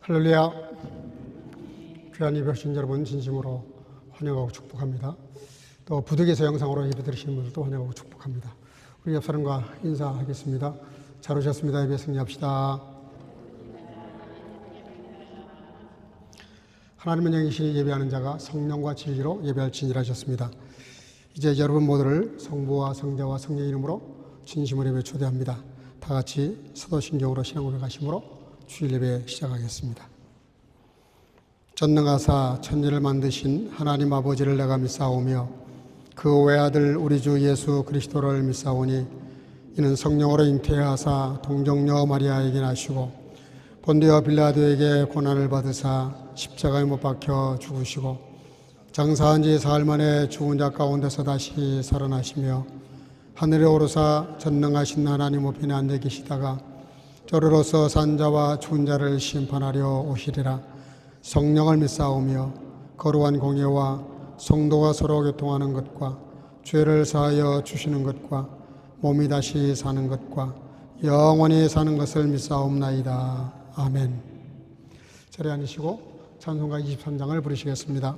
할렐루야. 귀한 예배하신 여러분 진심으로 환영하고 축복합니다. 또 부득이해서 영상으로 예배 드리시는 분들도 환영하고 축복합니다. 우리 옆 사람과 인사하겠습니다. 잘 오셨습니다. 예배 승리합시다. 하나님은 영이시니 예배하는 자가 성령과 진리로 예배할지니라 하셨습니다. 이제 여러분 모두를 성부와 성자와 성령의 이름으로 진심으로 예배 초대합니다. 다 같이 사도신경으로 신앙 고백하심으로 주일 예배 시작하겠습니다. 전능하사 천지를 만드신 하나님 아버지를 내가 믿사오며 그 외아들 우리 주 예수 그리스도를 믿사오니 이는 성령으로 잉태하사 동정녀 마리아에게 나시고 본디오 빌라도에게 고난을 받으사 십자가에 못 박혀 죽으시고 장사한 지 사흘 만에 죽은 자 가운데서 다시 살아나시며 하늘에 오르사 전능하신 하나님 우편에 앉아 계시다가 저로서 산자와 죽은 자를 심판하려 오시리라. 성령을 믿사오며 거룩한 공예와 성도가 서로 교통하는 것과 죄를 사하여 주시는 것과 몸이 다시 사는 것과 영원히 사는 것을 믿사옵나이다. 아멘. 자리에 앉으시고 찬송가 23장을 부르시겠습니다.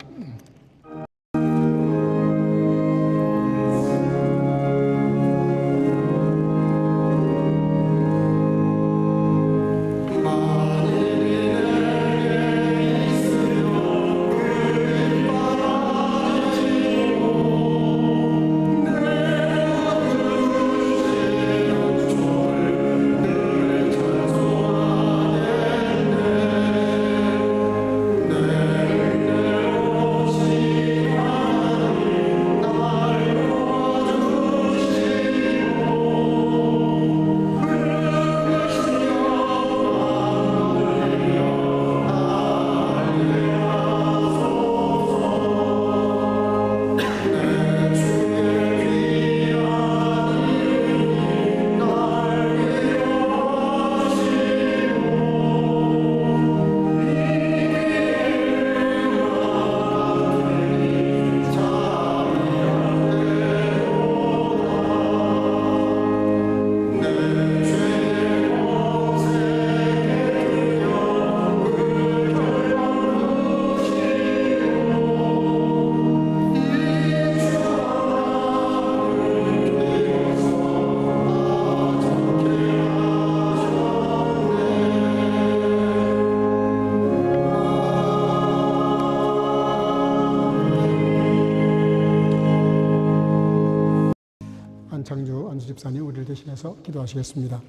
안창주 안수집사님 우리를 대신해서 기도하시겠습니다.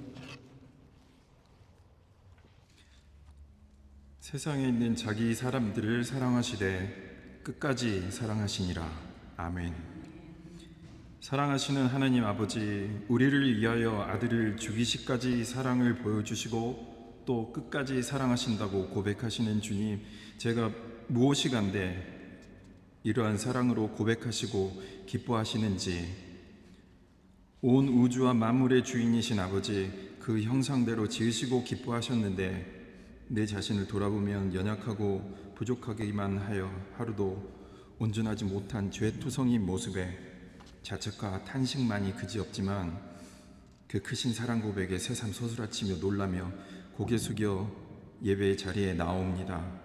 세상에 있는 자기 사람들을 사랑하시되 끝까지 사랑하시니라. 아멘. 사랑하시는 하나님 아버지, 우리를 위하여 아들을 죽이시까지 사랑을 보여주시고 또 끝까지 사랑하신다고 고백하시는 주님, 제가 무엇이간데 이러한 사랑으로 고백하시고 기뻐하시는지, 온 우주와 만물의 주인이신 아버지, 그 형상대로 지으시고 기뻐하셨는데 내 자신을 돌아보면 연약하고 부족하기만 하여 하루도 온전하지 못한 죄투성인 모습에 자책과 탄식만이 그지없지만 그 크신 사랑 고백에 새삼 소스라치며 놀라며 고개 숙여 예배의 자리에 나옵니다.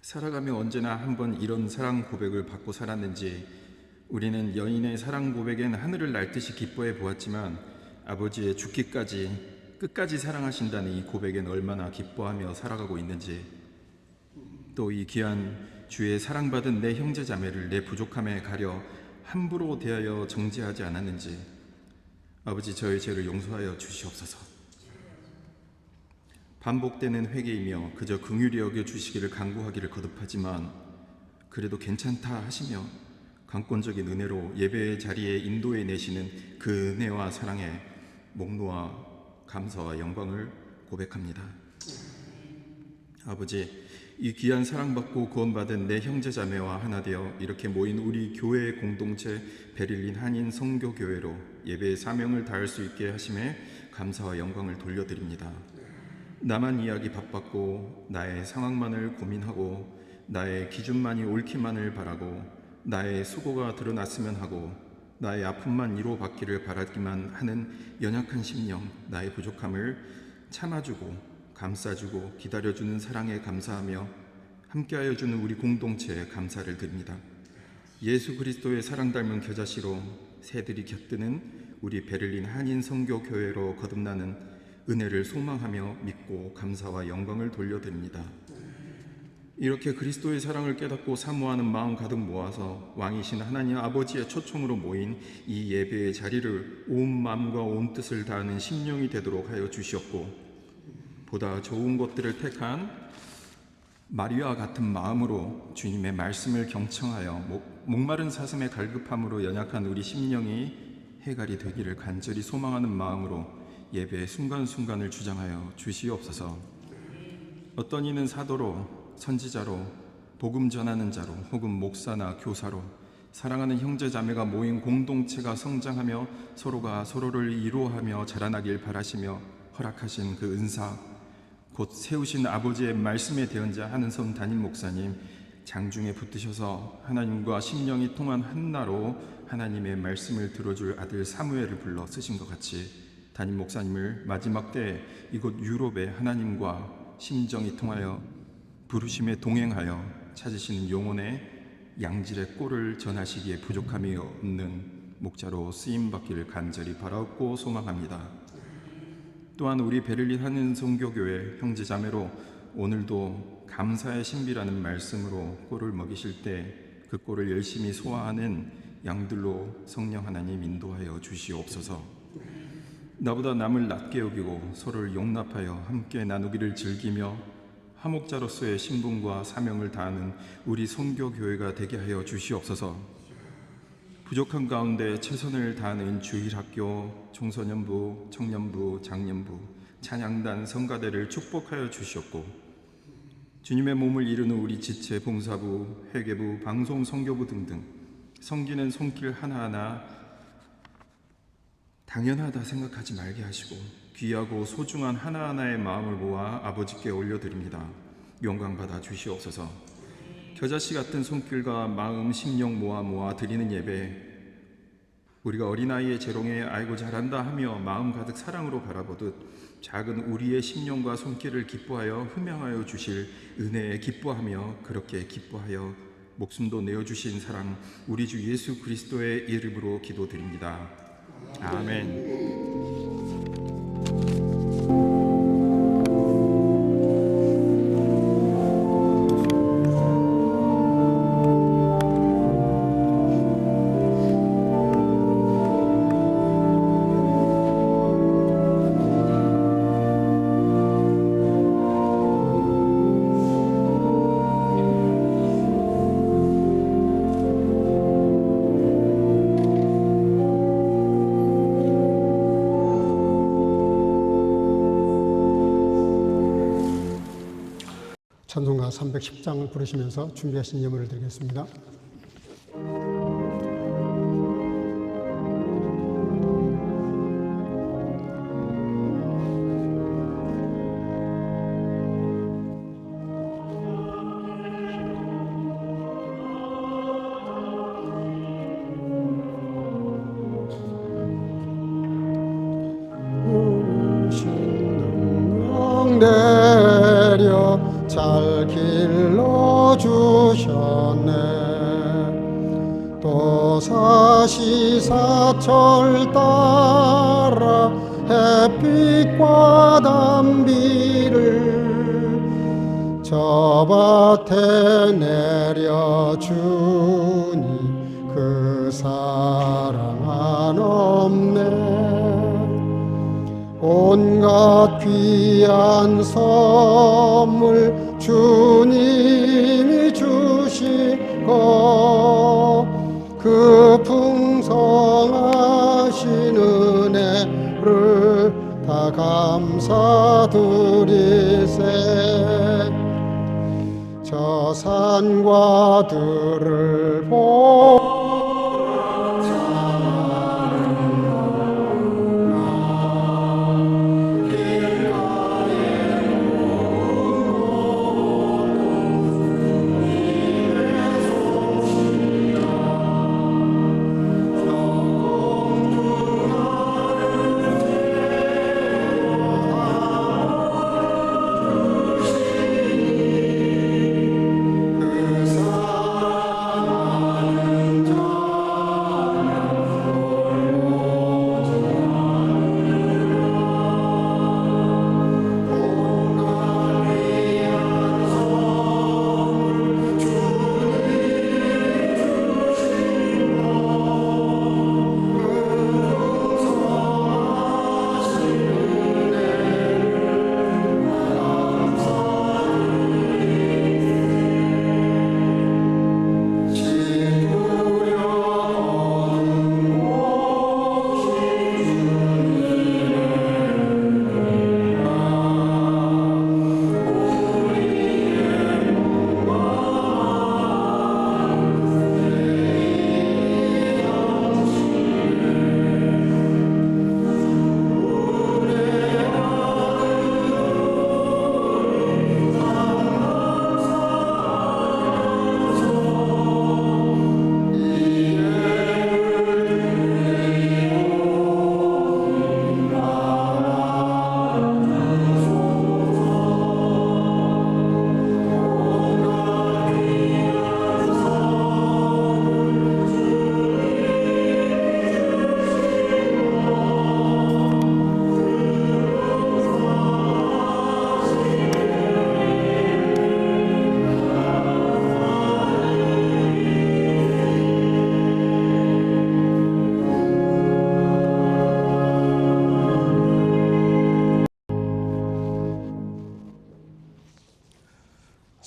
살아가며 언제나 한번 이런 사랑 고백을 받고 살았는지, 우리는 여인의 사랑 고백엔 하늘을 날듯이 기뻐해 보았지만 아버지의 죽기까지 끝까지 사랑하신다는 이 고백엔 얼마나 기뻐하며 살아가고 있는지, 또 이 귀한 주의 사랑받은 내 형제 자매를 내 부족함에 가려 함부로 대하여 정죄하지 않았는지, 아버지 저의 죄를 용서하여 주시옵소서. 반복되는 회개이며 그저 긍휼히 여겨 주시기를 간구하기를 거듭하지만 그래도 괜찮다 하시며 강권적인 은혜로 예배의 자리에 인도해 내시는 그 은혜와 사랑에 목 놓아 감사와 영광을 고백합니다. 아버지, 이 귀한 사랑받고 구원받은 내 형제자매와 하나 되어 이렇게 모인 우리 교회의 공동체 베를린 한인 성교교회로 예배의 사명을 다할 수 있게 하심에 감사와 영광을 돌려드립니다. 나만 이야기 바빴고 나의 상황만을 고민하고 나의 기준만이 옳기만을 바라고 나의 수고가 드러났으면 하고 나의 아픔만 위로받기를 바라기만 하는 연약한 심령, 나의 부족함을 참아주고 감싸주고 기다려주는 사랑에 감사하며 함께하여 주는 우리 공동체에 감사를 드립니다. 예수 그리스도의 사랑 닮은 겨자씨로 새들이 곁드는 우리 베를린 한인 선교교회로 거듭나는 은혜를 소망하며 믿고 감사와 영광을 돌려드립니다. 이렇게 그리스도의 사랑을 깨닫고 사모하는 마음 가득 모아서 왕이신 하나님 아버지의 초청으로 모인 이 예배의 자리를 온 마음과 온 뜻을 다하는 심령이 되도록 하여 주시옵고, 보다 좋은 것들을 택한 마리아와 같은 마음으로 주님의 말씀을 경청하여 목마른 사슴의 갈급함으로 연약한 우리 심령이 해갈이 되기를 간절히 소망하는 마음으로 예배의 순간순간을 주장하여 주시옵소서. 어떤 이는 사도로, 선지자로, 복음 전하는 자로, 혹은 목사나 교사로 사랑하는 형제 자매가 모인 공동체가 성장하며 서로가 서로를 이로하며 자라나길 바라시며 허락하신 그 은사, 곧 세우신 아버지의 말씀에 대언자 한은선 담임 목사님, 장중에 붙드셔서 하나님과 심령이 통한 한나로 하나님의 말씀을 들어줄 아들 사무엘을 불러 쓰신 것 같이 담임 목사님을 마지막 때 이곳 유럽의 하나님과 심정이 통하여 부르심에 동행하여 찾으시는 영혼의 양질의 꼴을 전하시기에 부족함이 없는 목자로 쓰임받기를 간절히 바라옵고 소망합니다. 또한 우리 베를린 한인 선교교회 형제자매로 오늘도 감사의 신비라는 말씀으로 꼴을 먹이실 때 그 꼴을 열심히 소화하는 양들로 성령 하나님 인도하여 주시옵소서. 나보다 남을 낮게 여기고 서로를 용납하여 함께 나누기를 즐기며 화목자로서의 신분과 사명을 다하는 우리 선교교회가 되게 하여 주시옵소서. 부족한 가운데 최선을 다하는 주일학교, 청소년부, 청년부, 장년부, 찬양단, 성가대를 축복하여 주시옵고, 주님의 몸을 이루는 우리 지체, 봉사부, 회계부, 방송, 선교부 등등 섬기는 손길 하나하나 당연하다 생각하지 말게 하시고 귀하고 소중한 하나하나의 마음을 모아 아버지께 올려드립니다. 영광 받아 주시옵소서. 겨자씨 같은 손길과 마음, 심령 모아 드리는 예배, 우리가 어린아이의 재롱에 아이고 잘한다 하며 마음 가득 사랑으로 바라보듯 작은 우리의 심령과 손길을 기뻐하여 흠양하여 주실 은혜에 기뻐하며 그렇게 기뻐하여 목숨도 내어주신 사랑 우리 주 예수 그리스도의 이름으로 기도드립니다. 아멘. 찬송가 310장을 부르시면서 준비하신 예물을 드리겠습니다. 내려 잘 길러주셨네. 또 사시사철 따라 햇빛과 담비를 저 밭에 내려주니 그 사랑 한없네. 온갖 귀한 선물 주님이 주시고 그 풍성하신 은혜를 다 감사드리세. 저 산과 들을 보라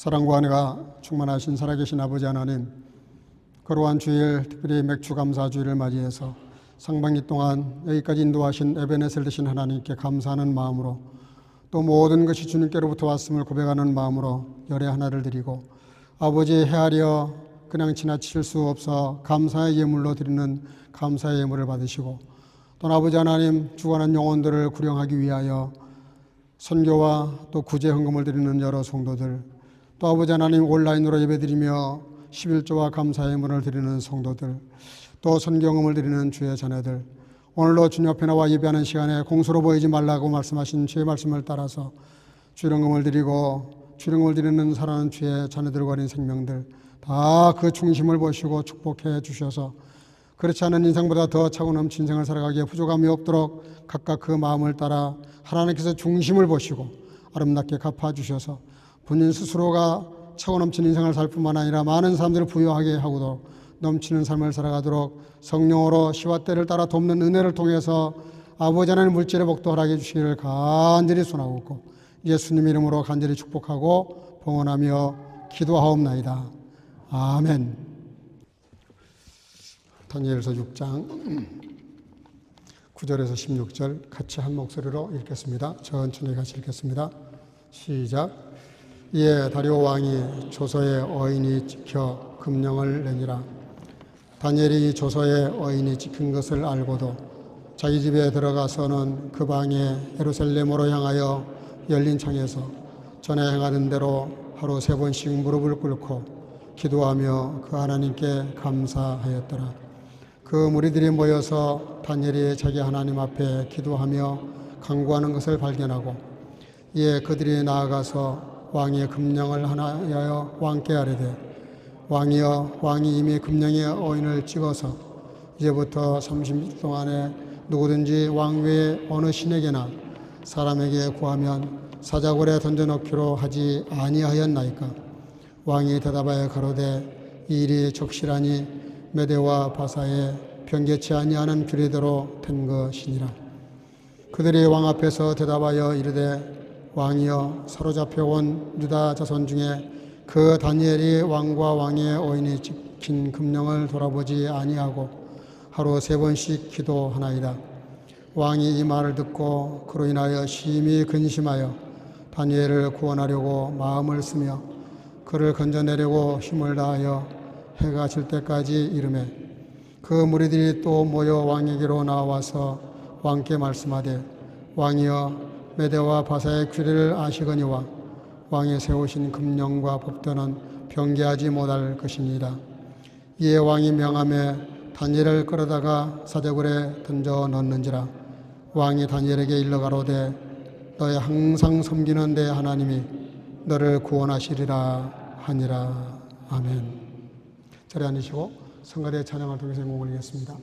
사랑과 은혜가 충만하신 살아계신 아버지 하나님, 거룩한 주일, 특별히 맥주 감사 주일을 맞이해서 상반기 동안 여기까지 인도하신 에베네셀 되신 하나님께 감사하는 마음으로, 또 모든 것이 주님께로부터 왔음을 고백하는 마음으로 열의 하나를 드리고, 아버지 헤아려 그냥 지나칠 수 없어 감사의 예물로 드리는 감사의 예물을 받으시고, 또 아버지 하나님 죽어난 영혼들을 구령하기 위하여 선교와 또 구제 헌금을 드리는 여러 성도들, 또 아버지 하나님 온라인으로 예배드리며 11조와 감사의 예물을 드리는 성도들, 또 선경험을 드리는 주의 자녀들, 오늘도 주님 앞에 나와 예배하는 시간에 공소로 보이지 말라고 말씀하신 주의 말씀을 따라서 주령금을 드리고 주령금을 드리는 사랑하는 주의 자녀들과 어린 생명들 다 그 중심을 보시고 축복해 주셔서 그렇지 않은 인생보다 더 차고 넘친 인생을 살아가기에 부족함이 없도록 각각 그 마음을 따라 하나님께서 중심을 보시고 아름답게 갚아주셔서 본인 스스로가 차고 넘친 인생을 살 뿐만 아니라 많은 사람들을 부유하게 하고도 넘치는 삶을 살아가도록 성령으로 시와 때를 따라 돕는 은혜를 통해서 아버지 하나님 물질의 복도 허락해 주시기를 간절히 소원하고 예수님 이름으로 간절히 축복하고 봉헌하며 기도하옵나이다. 아멘. 다니엘서 6장 9절에서 16절 같이 한 목소리로 읽겠습니다. 천천히 같이 읽겠습니다. 시작. 이에 다리오 왕이 조서의 어인이 지켜 금령을 내니라. 다니엘이 조서의 어인이 지킨 것을 알고도 자기 집에 들어가서는 그 방에 예루살렘으로 향하여 열린 창에서 전에 행하던 대로 하루 3번씩 무릎을 꿇고 기도하며 그 하나님께 감사하였더라. 그 무리들이 모여서 다니엘이 자기 하나님 앞에 기도하며 간구하는 것을 발견하고, 이에 그들이 나아가서 왕의 금령을 하나하여 왕께 아뢰되, 왕이여, 왕이 이미 금령의 어인을 찍어서 이제부터 30일 동안에 누구든지 왕 외에 어느 신에게나 사람에게 구하면 사자굴에 던져넣기로 하지 아니하였나이까? 왕이 대답하여 가로되 이 일이 적실하니 메대와 바사에 변개치 아니하는 규례대로 된 것이니라. 그들이 왕 앞에서 대답하여 이르되 왕이여, 사로잡혀 온 유다 자손 중에 그 다니엘이 왕과 왕의 어인이 지킨 금령을 돌아보지 아니하고 하루 3번씩 기도하나이다. 왕이 이 말을 듣고 그로 인하여 심히 근심하여 다니엘을 구원하려고 마음을 쓰며 그를 건져내려고 힘을 다하여 해가 질 때까지 이르매, 그 무리들이 또 모여 왕에게로 나와서 왕께 말씀하되, 왕이여, 메대와 바사의 규례를 아시거니와 왕이 세우신 금령과 법도는 변개하지 못할 것이니이다. 이에 왕이 명함에 다니엘을 끌어다가 사자굴에 던져 넣는지라. 왕이 다니엘에게 일러 가로되 너의 항상 섬기는 내 하나님이 너를 구원하시리라 하니라. 아멘. 자리에 앉으시고 성가대 찬양을 통해서 영광을 올리겠습니다.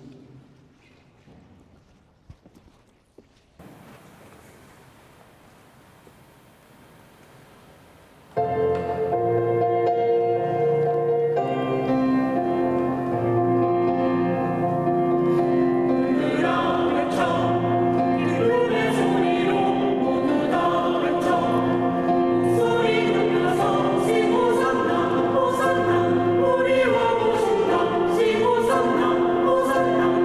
호산나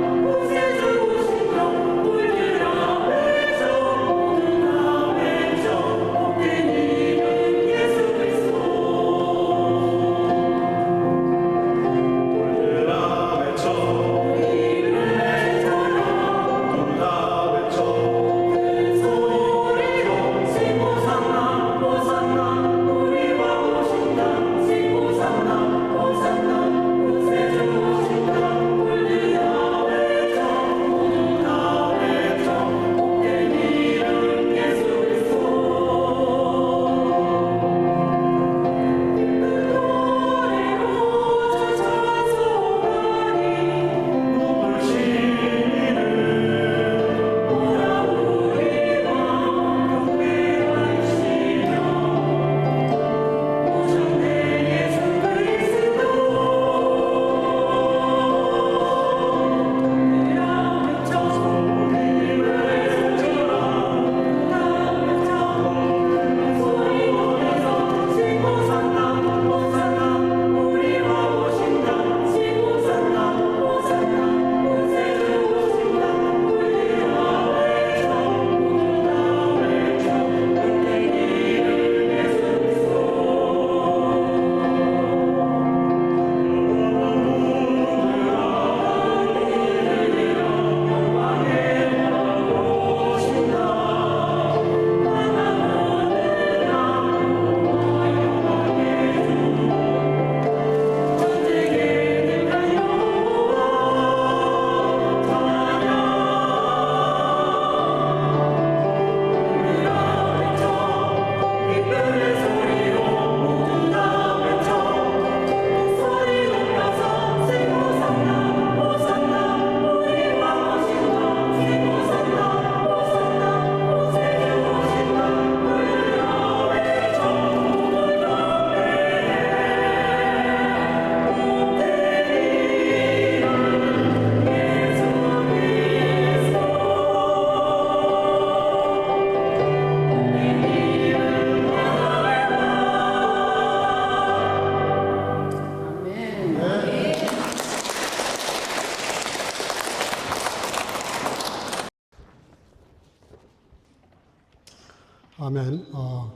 아멘.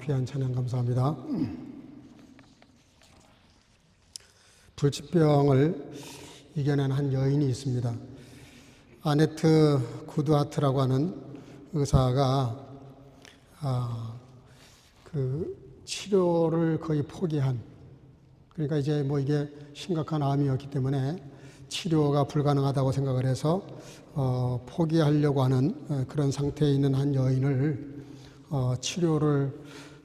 귀한 찬양 감사합니다. 불치병을 이겨낸 한 여인이 있습니다. 아네트 구드하트라고 하는 의사가 그 치료를 거의 포기한, 그러니까 이제 뭐 이게 심각한 암이었기 때문에 치료가 불가능하다고 생각을 해서 포기하려고 하는 그런 상태에 있는 한 여인을 치료를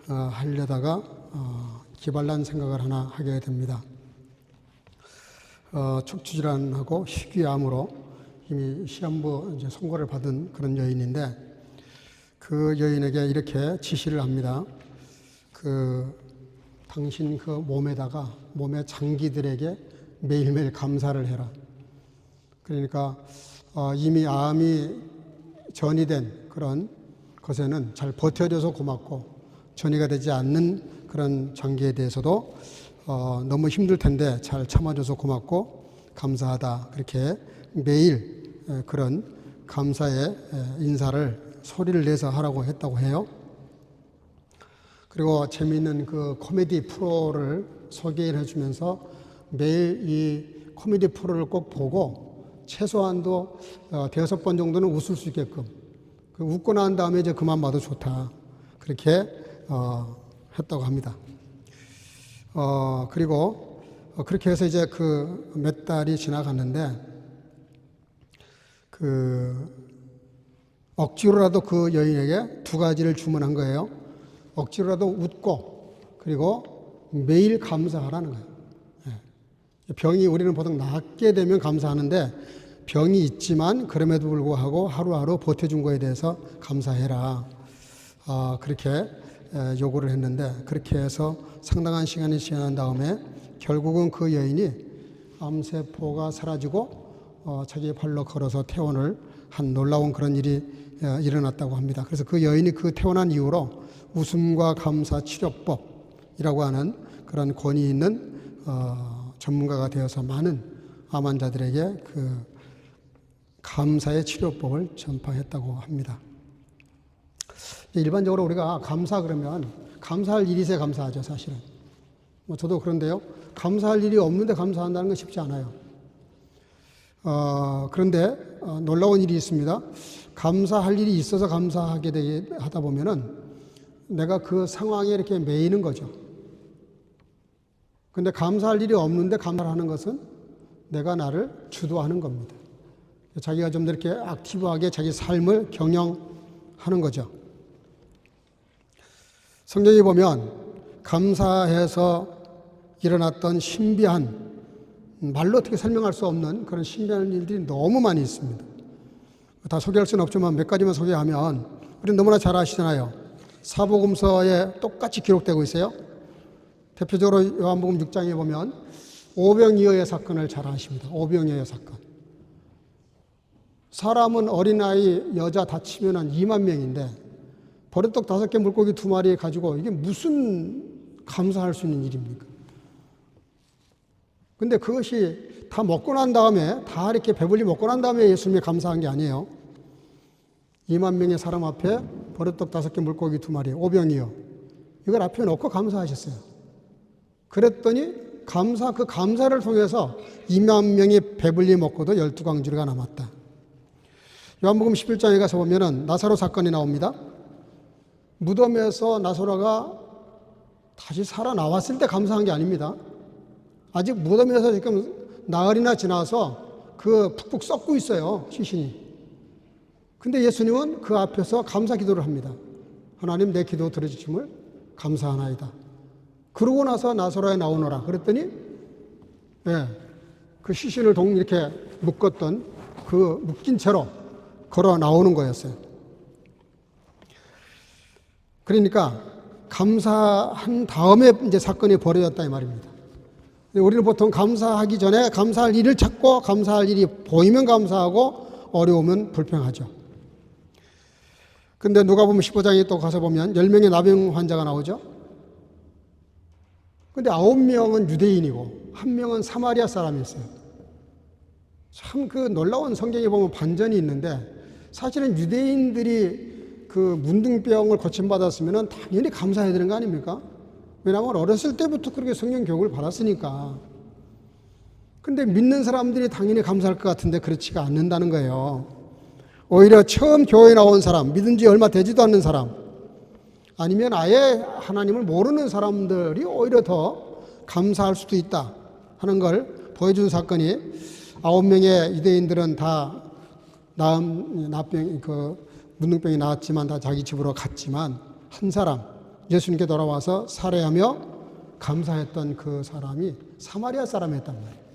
하려다가 기발난 생각을 하나 하게 됩니다. 척추질환하고 희귀암으로 이미 시한부 이제 선고를 받은 그런 여인인데, 그 여인에게 이렇게 지시를 합니다. 당신 그 몸의 장기들에게 매일매일 감사를 해라. 그러니까 이미 암이 전이된 그런 것에는 잘 버텨줘서 고맙고, 전이가 되지 않는 그런 장기에 대해서도 너무 힘들 텐데 잘 참아줘서 고맙고 감사하다. 그렇게 매일 그런 감사의 인사를 소리를 내서 하라고 했다고 해요. 그리고 재미있는 그 코미디 프로를 소개를 해주면서 매일 이 코미디 프로를 꼭 보고 최소한도 5번 정도는 웃을 수 있게끔, 웃고 난 다음에 이제 그만 봐도 좋다. 그렇게 했다고 합니다. 그리고 그렇게 해서 이제 그 몇 달이 지나갔는데, 억지로라도 그 여인에게 2가지를 주문한 거예요. 억지로라도 웃고, 그리고 매일 감사하라는 거예요. 병이 우리는 보통 낫게 되면 감사하는데, 병이 있지만 그럼에도 불구하고 하루하루 버텨준 거에 대해서 감사해라. 그렇게 요구를 했는데, 그렇게 해서 상당한 시간이 지난 다음에 결국은 그 여인이 암세포가 사라지고 자기 발로 걸어서 퇴원을 한 놀라운 그런 일이 일어났다고 합니다. 그래서 그 여인이 그 퇴원한 이후로 웃음과 감사 치료법이라고 하는 그런 권위 있는 전문가가 되어서 많은 암 환자들에게 그 감사의 치료법을 전파했다고 합니다. 일반적으로 우리가 감사 그러면 감사할 일이 있어야 감사하죠, 사실은. 저도 그런데요, 감사할 일이 없는데 감사한다는 건 쉽지 않아요. 그런데 놀라운 일이 있습니다. 감사할 일이 있어서 감사하게 하다 보면은 내가 그 상황에 이렇게 매이는 거죠. 근데 감사할 일이 없는데 감사를 하는 것은 내가 나를 주도하는 겁니다. 자기가 좀 더 이렇게 액티브하게 자기 삶을 경영하는 거죠. 성경에 보면 감사해서 일어났던 신비한, 말로 어떻게 설명할 수 없는 그런 신비한 일들이 너무 많이 있습니다. 다 소개할 수는 없지만 몇 가지만 소개하면, 우리는 너무나 잘 아시잖아요. 사복음서에 똑같이 기록되고 있어요. 대표적으로 요한복음 6장에 보면 오병이어의 사건을 잘 아십니다. 오병이어의 사건. 사람은 어린아이, 여자 다치면 2만 명인데 버릇떡 5개, 물고기 2마리 가지고 이게 무슨 감사할 수 있는 일입니까? 근데 그것이 다 먹고 난 다음에, 다 이렇게 배불리 먹고 난 다음에 예수님이 감사한 게 아니에요. 2만 명의 사람 앞에 버릇떡 5개, 물고기 2마리, 오병이어, 이걸 앞에 놓고 감사하셨어요. 그랬더니 그 감사를 통해서 2만 명이 배불리 먹고도 12광주리가 남았다. 요한복음 11장에 가서 보면은 나사로 사건이 나옵니다. 무덤에서 나사로가 다시 살아나왔을 때 감사한 게 아닙니다. 아직 무덤에서 지금 나흘이나 지나서 푹푹 썩고 있어요, 시신이. 근데 예수님은 그 앞에서 감사 기도를 합니다. 하나님, 내 기도 들어주심을 감사하나이다. 그러고 나서 나사로에 나오너라. 그랬더니 그 시신을 이렇게 묶었던 그 묶인 채로 걸어 나오는 거였어요. 그러니까 감사한 다음에 이제 사건이 벌어졌다 이 말입니다. 우리는 보통 감사하기 전에 감사할 일을 찾고, 감사할 일이 보이면 감사하고 어려우면 불평하죠. 근데 누가복음 15장에 또 가서 보면 10명의 나병 환자가 나오죠. 근데 9명은 유대인이고 1명은 사마리아 사람이었어요. 참 그 놀라운 성경에 보면 반전이 있는데, 사실은 유대인들이 그 문둥병을 고침받았으면 당연히 감사해야 되는 거 아닙니까? 왜냐하면 어렸을 때부터 그렇게 성경 교육을 받았으니까. 근데 믿는 사람들이 당연히 감사할 것 같은데 그렇지가 않는다는 거예요. 오히려 처음 교회에 나온 사람, 믿은 지 얼마 되지도 않는 사람, 아니면 아예 하나님을 모르는 사람들이 오히려 더 감사할 수도 있다 하는 걸 보여준 사건이 9명의 유대인들은 다 문둥병이 나았지만 다 자기 집으로 갔지만 한 사람 예수님께 돌아와서 살해하며 감사했던 그 사람이 사마리아 사람이었단 말이에요.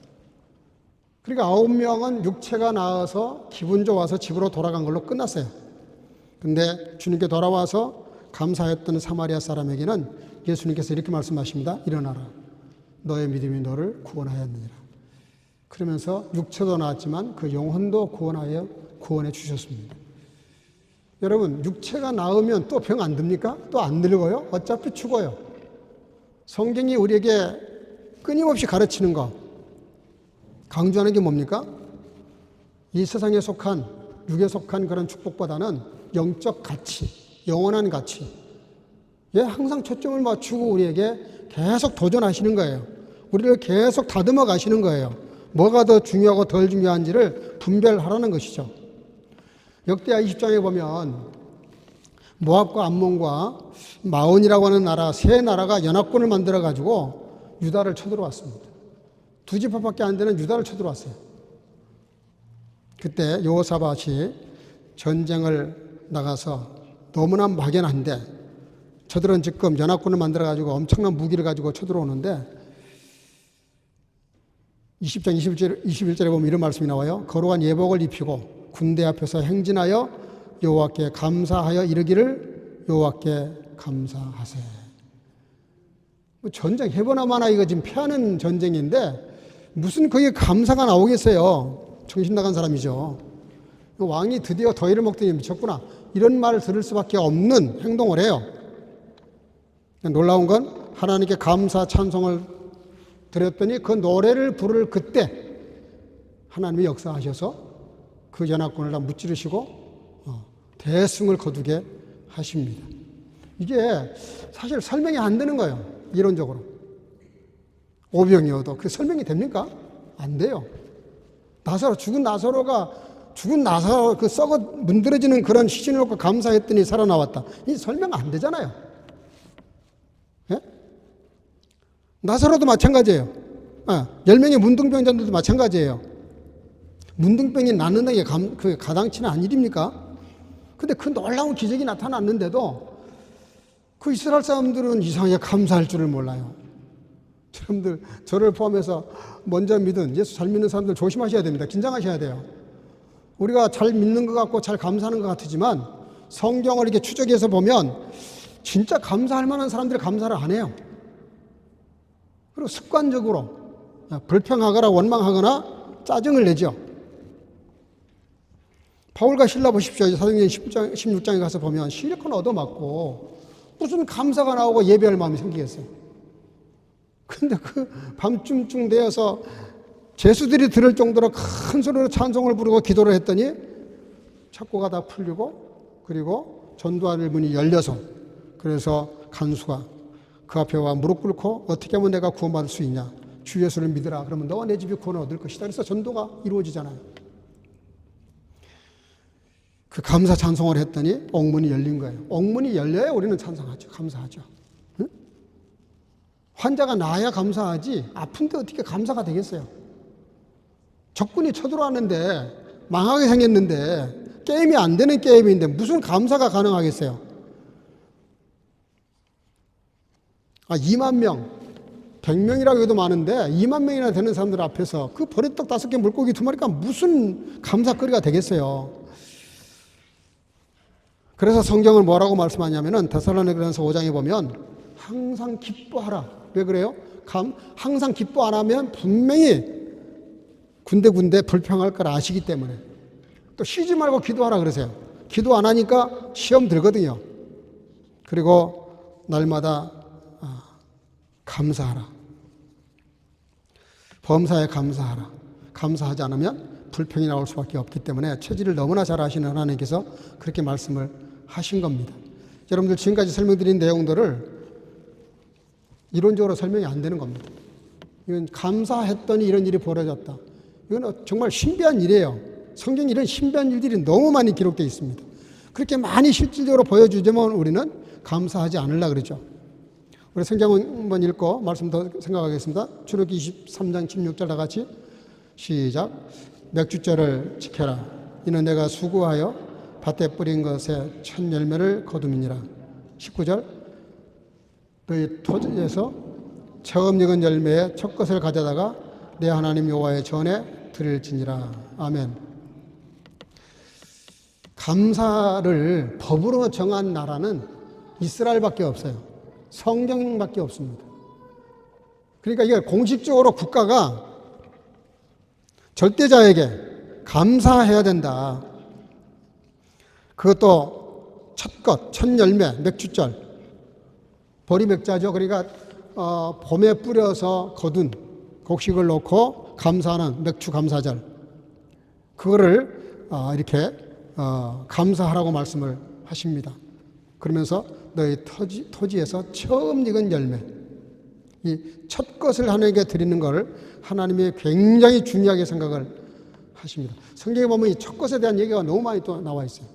그러니까 9명은 육체가 나아서 기분 좋아서 집으로 돌아간 걸로 끝났어요. 근데 주님께 돌아와서 감사했던 사마리아 사람에게는 예수님께서 이렇게 말씀하십니다. 일어나라. 너의 믿음이 너를 구원하였느니라. 그러면서 육체도 나았지만 그 영혼도 구원해 주셨습니다. 여러분, 육체가 나으면 또 병 안 듭니까? 또 안 늙어요? 어차피 죽어요. 성경이 우리에게 끊임없이 가르치는 거, 강조하는 게 뭡니까? 이 세상에 속한, 육에 속한 그런 축복보다는 영적 가치, 영원한 가치, 예, 항상 초점을 맞추고 우리에게 계속 도전하시는 거예요. 우리를 계속 다듬어 가시는 거예요. 뭐가 더 중요하고 덜 중요한지를 분별하라는 것이죠. 역대하 20장에 보면 모압과 암몬과 마온이라고 하는 나라, 세 나라가 연합군을 만들어 가지고 유다를 쳐들어왔습니다. 두 지파밖에 안 되는 유다를 쳐들어왔어요. 그때 여호사밧이 전쟁을 나가서 너무나 막연한데 저들은 지금 연합군을 만들어 가지고 엄청난 무기를 가지고 쳐들어오는데 20장 21절에 보면 이런 말씀이 나와요. 거룩한 예복을 입히고 군대 앞에서 행진하여 여호와께 감사하여 이르기를 여호와께 감사하세. 전쟁 해보나 마나 이거 지금 패하는 전쟁인데 무슨 거기에 감사가 나오겠어요. 정신 나간 사람이죠. 왕이 드디어 더위를 먹더니 미쳤구나. 이런 말을 들을 수밖에 없는 행동을 해요. 놀라운 건 하나님께 감사 찬송을 드렸더니 그 노래를 부를 그때 하나님이 역사하셔서 그 연합군을 다 무찌르시고 대승을 거두게 하십니다. 이게 사실 설명이 안 되는 거예요. 이론적으로. 오병이어도 그 설명이 됩니까? 안 돼요. 죽은 나사로 그 썩어 문드러지는 그런 시신을 놓고 감사했더니 살아나왔다. 이 설명 안 되잖아요. 예? 나사로도 마찬가지예요. 10명의 문둥병자들도 마찬가지예요. 문둥병이 낫는 게 그 가당치는 않은 일입니까? 근데 그 놀라운 기적이 나타났는데도 그 이스라엘 사람들은 이상하게 감사할 줄을 몰라요. 여러분들, 저를 포함해서 먼저 믿은, 예수 잘 믿는 사람들 조심하셔야 됩니다. 긴장하셔야 돼요. 우리가 잘 믿는 것 같고 잘 감사하는 것 같지만 성경을 이렇게 추적해서 보면 진짜 감사할 만한 사람들이 감사를 안 해요. 그리고 습관적으로 불평하거나 원망하거나 짜증을 내죠. 바울과 실라 보십시오. 사도행전 16장에 가서 보면 실컷 얻어맞고 무슨 감사가 나오고 예배할 마음이 생기겠어요. 근데 그 밤쯤쯤 되어서 제수들이 들을 정도로 큰 소리로 찬송을 부르고 기도를 했더니 착고가 다 풀리고 그리고 전도할 문이 열려서 그래서 간수가 그 앞에 와 무릎 꿇고 어떻게 하면 내가 구원받을 수 있냐. 주 예수를 믿으라. 그러면 너와 내 집이 구원을 얻을 것이다. 그래서 전도가 이루어지잖아요. 그 감사 찬송을 했더니 옥문이 열린 거예요. 옥문이 열려야 우리는 찬송하죠. 감사하죠. 응? 환자가 나아야 감사하지 아픈데 어떻게 감사가 되겠어요? 적군이 쳐들어왔는데 망하게 생겼는데 게임이 안 되는 게임인데 무슨 감사가 가능하겠어요? 2만 명, 100명이라고 해도 많은데 2만 명이나 되는 사람들 앞에서 그 버릇떡 5개 물고기 2마리가 무슨 감사거리가 되겠어요? 그래서 성경은 뭐라고 말씀하냐면은 데살로니가전서 5장에 보면 항상 기뻐하라. 왜 그래요? 항상 기뻐 안 하면 분명히 군데군데 불평할 걸 아시기 때문에. 또 쉬지 말고 기도하라 그러세요. 기도 안 하니까 시험 들거든요. 그리고 날마다 감사하라. 범사에 감사하라. 감사하지 않으면 불평이 나올 수밖에 없기 때문에 체질을 너무나 잘 아시는 하나님께서 그렇게 말씀을 하신 겁니다. 여러분들 지금까지 설명드린 내용들을 이론적으로 설명이 안 되는 겁니다. 이건 감사했더니 이런 일이 벌어졌다. 이건 정말 신비한 일이에요. 성경에 이런 신비한 일들이 너무 많이 기록되어 있습니다. 그렇게 많이 실질적으로 보여주지만 우리는 감사하지 않으려고 그러죠. 우리 성경 한번 읽고 말씀 더 생각하겠습니다. 출애굽기 23장 16절 다 같이 시작. 맥주절을 지켜라. 이는 내가 수고하여 밭에 뿌린 것에 첫 열매를 거둠이니라. 19절. 너희 토지에서 처음 익은 열매의 첫 것을 가져다가 내 하나님 여호와의 전에 드릴지니라. 아멘. 감사를 법으로 정한 나라는 이스라엘밖에 없어요. 성경밖에 없습니다. 그러니까 이게 공식적으로 국가가 절대자에게 감사해야 된다. 그것도 첫 것, 첫 열매, 맥주절. 보리맥자죠. 그러니까 봄에 뿌려서 거둔 곡식을 넣고 감사하는 맥주 감사절. 그거를 이렇게 감사하라고 말씀을 하십니다. 그러면서 너희 토지에서 처음 익은 열매, 이 첫 것을 하나님께 드리는 것을 하나님이 굉장히 중요하게 생각을 하십니다. 성경에 보면 이 첫 것에 대한 얘기가 너무 많이 또 나와 있어요.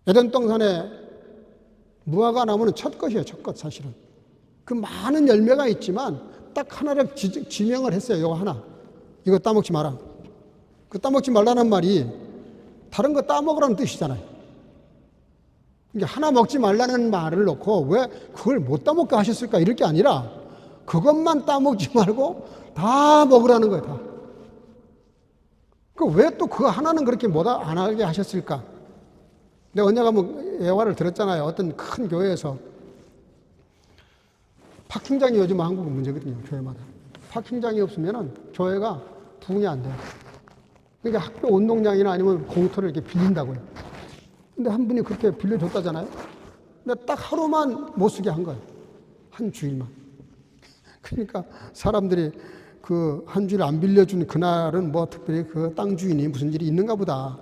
에덴 동산에 무화과 나무는 첫 것이에요. 첫 것 사실은. 그 많은 열매가 있지만 딱 하나를 지명을 했어요. 이거 하나. 이거 따먹지 마라. 그 따먹지 말라는 말이 다른 거 따먹으라는 뜻이잖아요. 그러니까 하나 먹지 말라는 말을 놓고 왜 그걸 못 따먹게 하셨을까 이럴 게 아니라 그것만 따먹지 말고 다 먹으라는 거예요. 다. 그 왜 또 그 하나는 그렇게 못 안 하게 하셨을까? 내가 언제 가면 예화를 들었잖아요. 어떤 큰 교회에서 파킹장이 요즘 한국은 문제거든요. 교회마다. 파킹장이 없으면 교회가 부흥이 안 돼요. 그러니까 학교 운동장이나 아니면 공터를 이렇게 빌린다고요. 근데 한 분이 그렇게 빌려줬다잖아요. 근데 딱 하루만 못 쓰게 한 거예요. 한 주일만. 그러니까 사람들이 그 한 주일 안 빌려준 그날은 뭐 특별히 그 땅 주인이 무슨 일이 있는가 보다.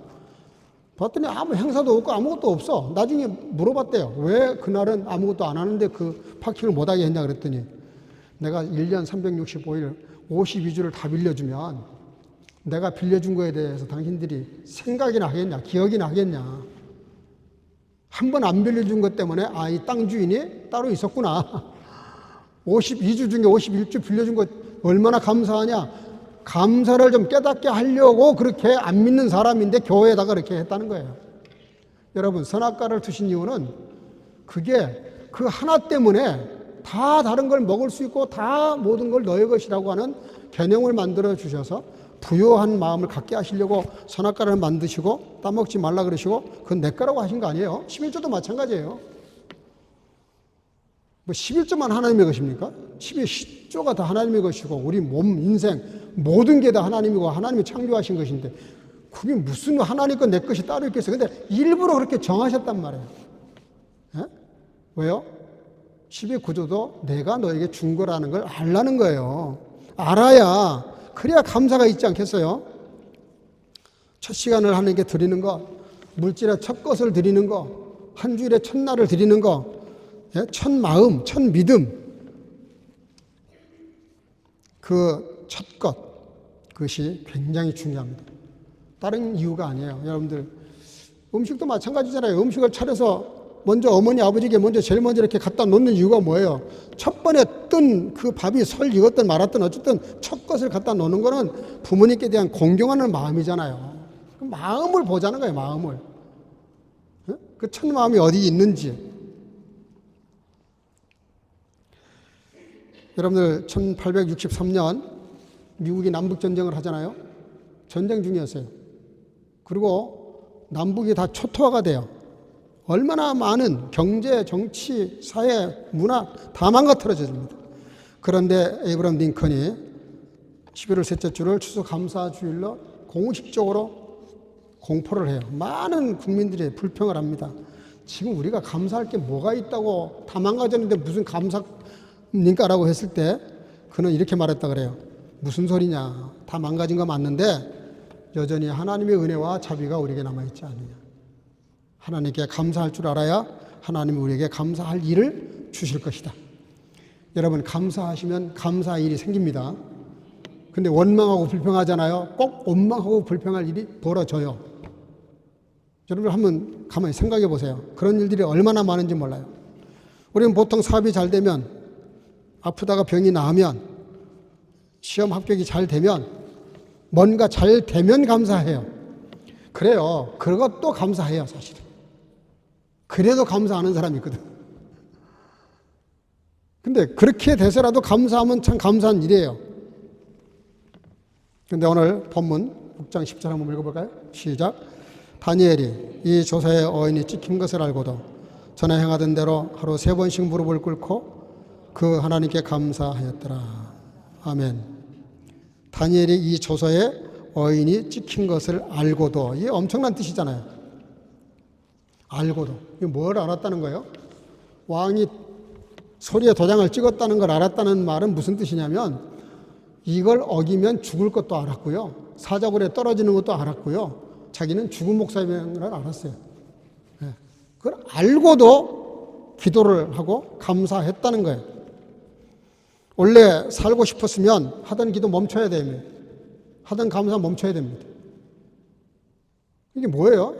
봤더니 아무 행사도 없고 아무것도 없어. 나중에 물어봤대요. 왜 그날은 아무것도 안 하는데 그 파킹을 못하게 했냐 그랬더니 내가 1년 365일 52주를 다 빌려주면 내가 빌려준 거에 대해서 당신들이 생각이나 하겠냐, 기억이나 하겠냐. 한 번 안 빌려준 것 때문에 이 땅 주인이 따로 있었구나. 52주 중에 51주 빌려준 거 얼마나 감사하냐. 감사를 좀 깨닫게 하려고 그렇게 안 믿는 사람인데 교회에다가 그렇게 했다는 거예요. 여러분, 선악과를 두신 이유는 그게 그 하나 때문에 다 다른 걸 먹을 수 있고 다 모든 걸 너의 것이라고 하는 개념을 만들어 주셔서 부요한 마음을 갖게 하시려고 선악과를 만드시고 따먹지 말라 그러시고 그건 내 거라고 하신 거 아니에요. 11조도 마찬가지예요. 뭐 11조만 하나님의 것입니까? 12조가 다 하나님의 것이고 우리 몸, 인생 모든 게 다 하나님이고 하나님이 창조하신 것인데 그게 무슨 하나님 것 내 것이 따로 있겠어요. 근데 일부러 그렇게 정하셨단 말이에요. 예? 왜요? 12구조도 내가 너에게 준 거라는 걸 알라는 거예요. 알아야 그래야 감사가 있지 않겠어요? 첫 시간을 하나님께 드리는 것, 물질의 첫 것을 드리는 것, 한 주일의 첫날을 드리는 것, 첫 마음, 첫 믿음, 그 첫 것, 그것이 굉장히 중요합니다. 다른 이유가 아니에요. 여러분들, 음식도 마찬가지잖아요. 음식을 차려서 먼저 어머니, 아버지에게 제일 먼저 이렇게 갖다 놓는 이유가 뭐예요? 첫 번에 뜬 그 밥이 설 익었든 말았든 어쨌든 첫 것을 갖다 놓는 거는 부모님께 대한 공경하는 마음이잖아요. 그 마음을 보자는 거예요, 마음을. 그 첫 마음이 어디 있는지. 여러분들 1863년 미국이 남북전쟁을 하잖아요. 전쟁 중이었어요. 그리고 남북이 다 초토화가 돼요. 얼마나 많은 경제, 정치, 사회, 문화 다 망가뜨려집니다. 그런데 에이브러함 링컨이 11월 셋째 주를 추수감사주일로 공식적으로 공포를 해요. 많은 국민들이 불평을 합니다. 지금 우리가 감사할 게 뭐가 있다고 다 망가졌는데 무슨 감사입니까라고 했을 때 그는 이렇게 말했다 그래요. 무슨 소리냐. 다 망가진 거 맞는데 여전히 하나님의 은혜와 자비가 우리에게 남아있지 않느냐. 하나님께 감사할 줄 알아야 하나님이 우리에게 감사할 일을 주실 것이다. 여러분, 감사하시면 감사할 일이 생깁니다. 근데 원망하고 불평하잖아요. 꼭 원망하고 불평할 일이 벌어져요. 여러분 한번 가만히 생각해 보세요. 그런 일들이 얼마나 많은지 몰라요. 우리는 보통 사업이 잘 되면, 아프다가 병이 나으면, 시험 합격이 잘 되면, 뭔가 잘 되면 감사해요. 그래요. 그것도 감사해요, 사실은. 그래도 감사하는 사람이 있거든. 근데 그렇게 돼서라도 감사하면 참 감사한 일이에요. 근데 오늘 본문 6장 10절 한번 읽어볼까요? 시작. 다니엘이 이 조사의 어인이 찍힌 것을 알고도 전에 행하던 대로 하루 3번씩 무릎을 꿇고 그 하나님께 감사하였더라. 아멘. 다니엘이 이 조서의 어인이 찍힌 것을 알고도, 이게 엄청난 뜻이잖아요. 알고도. 이게 뭘 알았다는 거예요? 왕이 소리에 도장을 찍었다는 걸 알았다는 말은 무슨 뜻이냐면, 이걸 어기면 죽을 것도 알았고요, 사자굴에 떨어지는 것도 알았고요, 자기는 죽은 목사임을 알았어요. 네. 그걸 알고도 기도를 하고 감사했다는 거예요. 원래 살고 싶었으면 하던 기도 멈춰야 됩니다. 하던 감사 멈춰야 됩니다. 이게 뭐예요?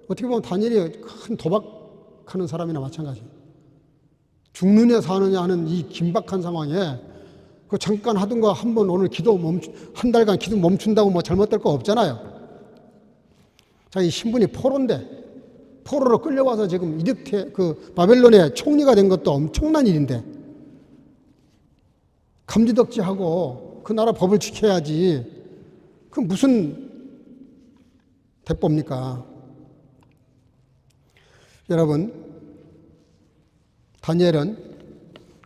어떻게 보면 다니엘이 큰 도박하는 사람이나 마찬가지. 죽느냐 사느냐 하는 이 긴박한 상황에 그 잠깐 하던 거 한번 오늘 한 달간 기도 멈춘다고 뭐 잘못될 거 없잖아요. 자기 신분이 포로로 끌려와서 지금 이렇게 그 바벨론의 총리가 된 것도 엄청난 일인데, 감지덕지하고 그 나라 법을 지켜야지. 그 무슨 대법입니까? 여러분, 다니엘은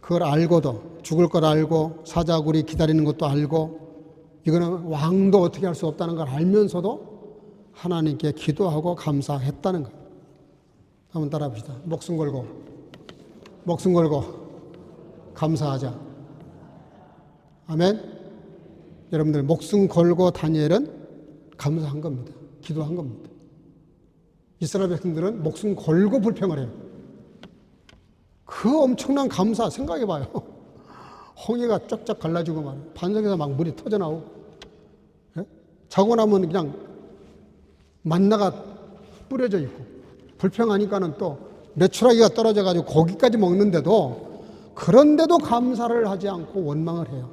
그걸 알고도, 죽을 걸 알고 사자굴이 기다리는 것도 알고, 이거는 왕도 어떻게 할 수 없다는 걸 알면서도 하나님께 기도하고 감사했다는 거예요. 한번 따라 합시다. 목숨 걸고 감사하자. 아멘. 여러분들, 목숨 걸고 다니엘은 감사한 겁니다. 기도한 겁니다. 이스라엘 백성들은 목숨 걸고 불평을 해요. 그 엄청난 감사 생각해 봐요. 홍해가 쫙쫙 갈라지고 말이에요. 반석에서 막 물이 터져나오고, 예? 자고 나면 그냥 만나가 뿌려져 있고, 불평하니까는 또 메추라기가 떨어져가지고 고기까지 먹는데도, 그런데도 감사를 하지 않고 원망을 해요.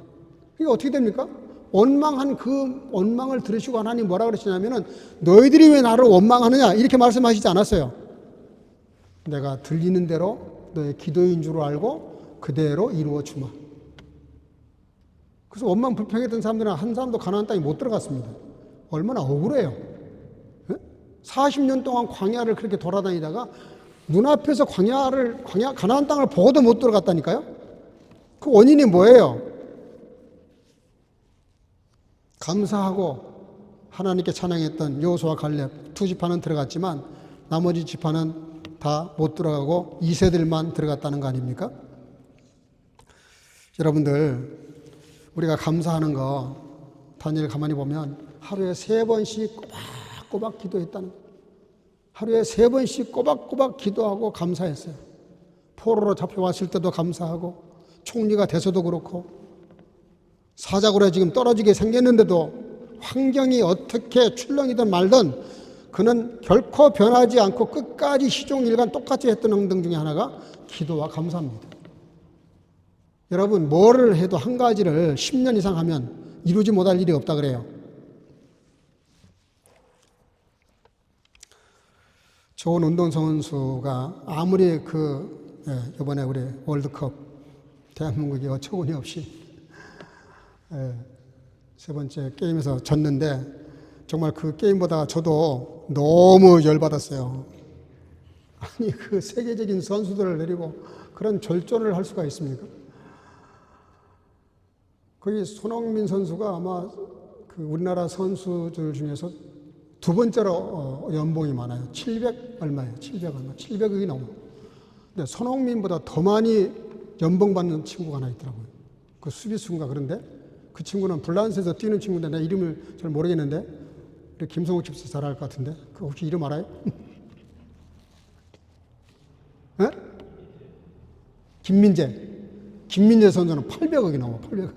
이게 어떻게 됩니까? 원망한 그 원망을 들으시고 하나님 뭐라 그러시냐면은, 너희들이 왜 나를 원망하느냐 이렇게 말씀하시지 않았어요. 내가 들리는 대로 너의 기도인 줄 알고 그대로 이루어 주마. 그래서 원망 불평했던 사람들은 한 사람도 가나안 땅에 못 들어갔습니다. 얼마나 억울해요. 40년 동안 광야를 그렇게 돌아다니다가 눈앞에서 가나안 땅을 보고도 못 들어갔다니까요. 그 원인이 뭐예요? 감사하고 하나님께 찬양했던 여호수아 갈렙 2지파는 들어갔지만 나머지 지파는 다 못 들어가고 2세들만 들어갔다는 거 아닙니까? 여러분들, 우리가 감사하는 거 다니엘 가만히 보면 하루에 3번씩 꼬박꼬박 기도했다는 거예요. 하루에 3번씩 꼬박꼬박 기도하고 감사했어요. 포로로 잡혀왔을 때도 감사하고, 총리가 돼서도 그렇고, 사자굴에 지금 떨어지게 생겼는데도 환경이 어떻게 출렁이든 말든 그는 결코 변하지 않고 끝까지 시종일관 똑같이 했던 행동 중에 하나가 기도와 감사입니다. 여러분, 뭐를 해도 한 가지를 10년 이상 하면 이루지 못할 일이 없다 그래요. 좋은 운동선수가 아무리 이번에 우리 월드컵 대한민국이 어처구니 없이 3번째 게임에서 졌는데, 정말 그 게임 보다가 저도 너무 열받았어요. 아니, 그 세계적인 선수들을 내리고 그런 절전을 할 수가 있습니까? 거기 손흥민 선수가 아마 그 우리나라 선수들 중에서 2번째로 연봉이 많아요. 700 얼마예요? 700억이 넘어. 근데 손흥민보다 더 많이 연봉 받는 친구가 하나 있더라고요. 그 수비수인가. 그런데 그 친구는 불란스에서 뛰는 친구인데 내 이름을 잘 모르겠는데, 우리 김성욱 집사 잘 알 것 같은데, 그 혹시 이름 알아요? 김민재 선수는 800억이 나와, 800억.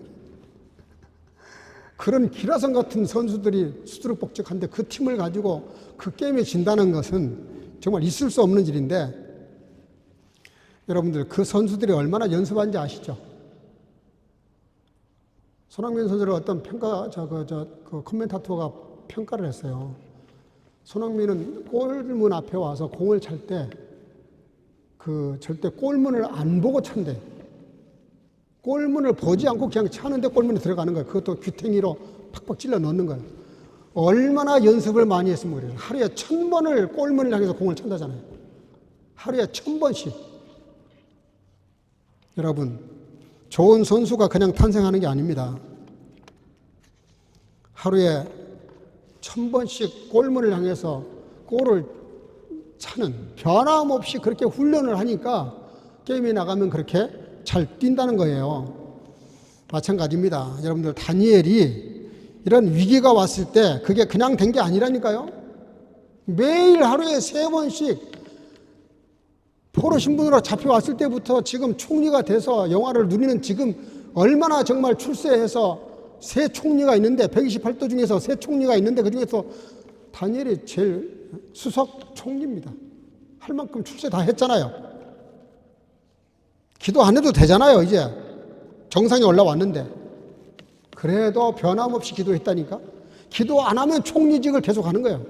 그런 기라성 같은 선수들이 수두룩복적한데 그 팀을 가지고 그 게임에 진다는 것은 정말 있을 수 없는 일인데, 여러분들 그 선수들이 얼마나 연습한지 아시죠? 손흥민 선수를 어떤 그 코멘타터가 평가를 했어요. 손흥민은 골문 앞에 와서 공을 찰 때 절대 골문을 안 보고 찬대. 골문을 보지 않고 그냥 차는데 골문에 들어가는 거예요. 그것도 귀탱이로 팍팍 찔러 넣는 거예요. 얼마나 연습을 많이 했으면 그래요. 하루에 1000번을 골문을 향해서 공을 찬다잖아요. 하루에 1000번씩. 여러분, 좋은 선수가 그냥 탄생하는 게 아닙니다. 하루에 1000번씩 골문을 향해서 골을 차는, 변함없이 그렇게 훈련을 하니까 게임에 나가면 그렇게 잘 뛴다는 거예요. 마찬가지입니다. 여러분들, 다니엘이 이런 위기가 왔을 때 그게 그냥 된 게 아니라니까요. 매일 하루에 3번씩 포로 신분으로 잡혀왔을 때부터 지금 총리가 돼서 영화를 누리는 지금 얼마나 정말 출세해서 세 총리가 있는데, 128도 중에서 세 총리가 있는데 그 중에서 다니엘이 제일 수석 총리입니다. 할 만큼 출세 다 했잖아요. 기도 안 해도 되잖아요. 이제 정상에 올라왔는데. 그래도 변함없이 기도했다니까. 기도 안 하면 총리직을 계속 하는 거예요.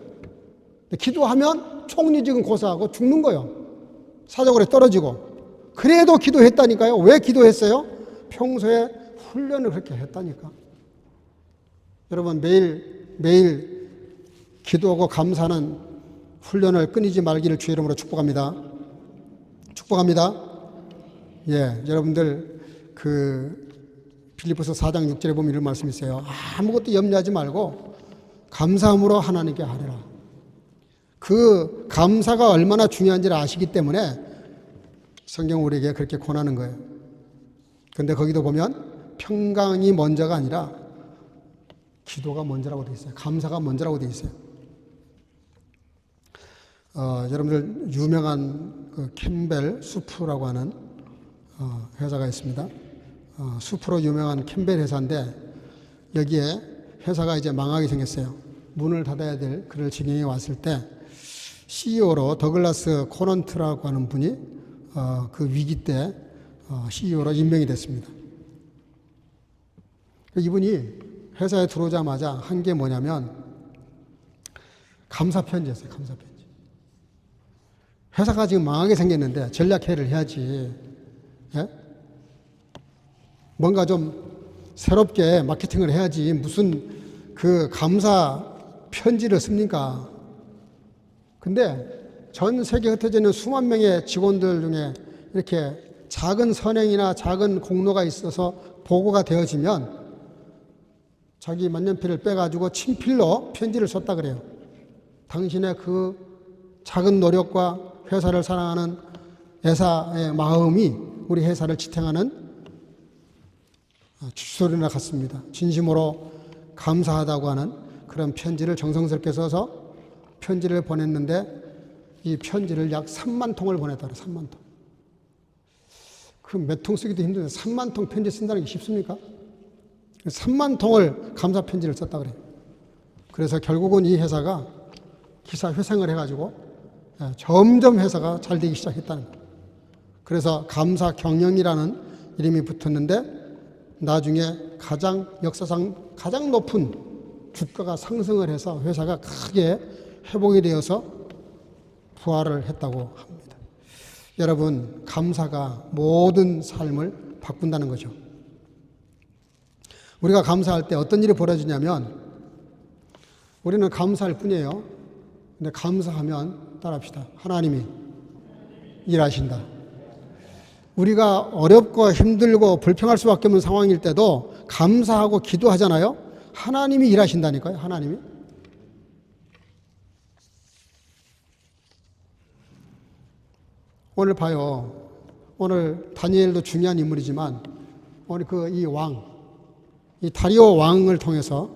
기도하면 총리직은 고사하고 죽는 거예요. 사정으로 떨어지고. 그래도 기도했다니까요. 왜 기도했어요? 평소에 훈련을 그렇게 했다니까. 여러분, 매일 기도하고 감사하는 훈련을 끊이지 말기를 주의 이름으로 축복합니다. 축복합니다. 예, 여러분들 빌립보서 4장 6절에 보면 이런 말씀이 있어요. 아무것도 염려하지 말고 감사함으로 하나님께 아뢰라. 그 감사가 얼마나 중요한지를 아시기 때문에 성경 우리에게 그렇게 권하는 거예요. 그런데 거기도 보면 평강이 먼저가 아니라 기도가 먼저라고 되어 있어요. 감사가 먼저라고 되어 있어요. 여러분들 유명한 그 캠벨 수프라고 하는 회사가 있습니다. 수프로 유명한 캠벨 회사인데, 여기에 회사가 이제 망하게 생겼어요. 문을 닫아야 될 그럴 지경이 왔을 때 CEO로 더글라스 코넌트라고 하는 분이 그 위기 때 CEO로 임명이 됐습니다. 이분이 회사에 들어오자마자 한 게 뭐냐면 감사 편지였어요. 감사 편지. 회사가 지금 망하게 생겼는데 전략회의를 해야지. 예? 뭔가 좀 새롭게 마케팅을 해야지 무슨 그 감사 편지를 씁니까? 근데 전 세계에 흩어져 있는 수만 명의 직원들 중에 이렇게 작은 선행이나 작은 공로가 있어서 보고가 되어지면 자기 만년필을 빼가지고 친필로 편지를 썼다 그래요. 당신의 그 작은 노력과 회사를 사랑하는 애사의 마음이 우리 회사를 지탱하는 주소리나 같습니다. 진심으로 감사하다고 하는 그런 편지를 정성스럽게 써서 편지를 보냈는데, 이 편지를 약 3만 통을 보냈다 그래요. 3만 통. 그 몇 통 쓰기도 힘든데 3만 통 편지 쓴다는 게 쉽습니까? 3만 통을 감사 편지를 썼다 그래요. 그래서 결국은 이 회사가 기사 회생을 해가지고 점점 회사가 잘 되기 시작했다는 거예요. 그래서 감사 경영이라는 이름이 붙었는데, 나중에 역사상 가장 높은 주가가 상승을 해서 회사가 크게 회복이 되어서 부활을 했다고 합니다. 여러분, 감사가 모든 삶을 바꾼다는 거죠. 우리가 감사할 때 어떤 일이 벌어지냐면, 우리는 감사할 뿐이에요. 근데 감사하면 따라합시다. 하나님이 일하신다. 우리가 어렵고 힘들고 불평할 수밖에 없는 상황일 때도 감사하고 기도하잖아요. 하나님이 일하신다니까요. 하나님이. 오늘 봐요. 오늘 다니엘도 중요한 인물이지만 오늘 이 다리오 왕을 통해서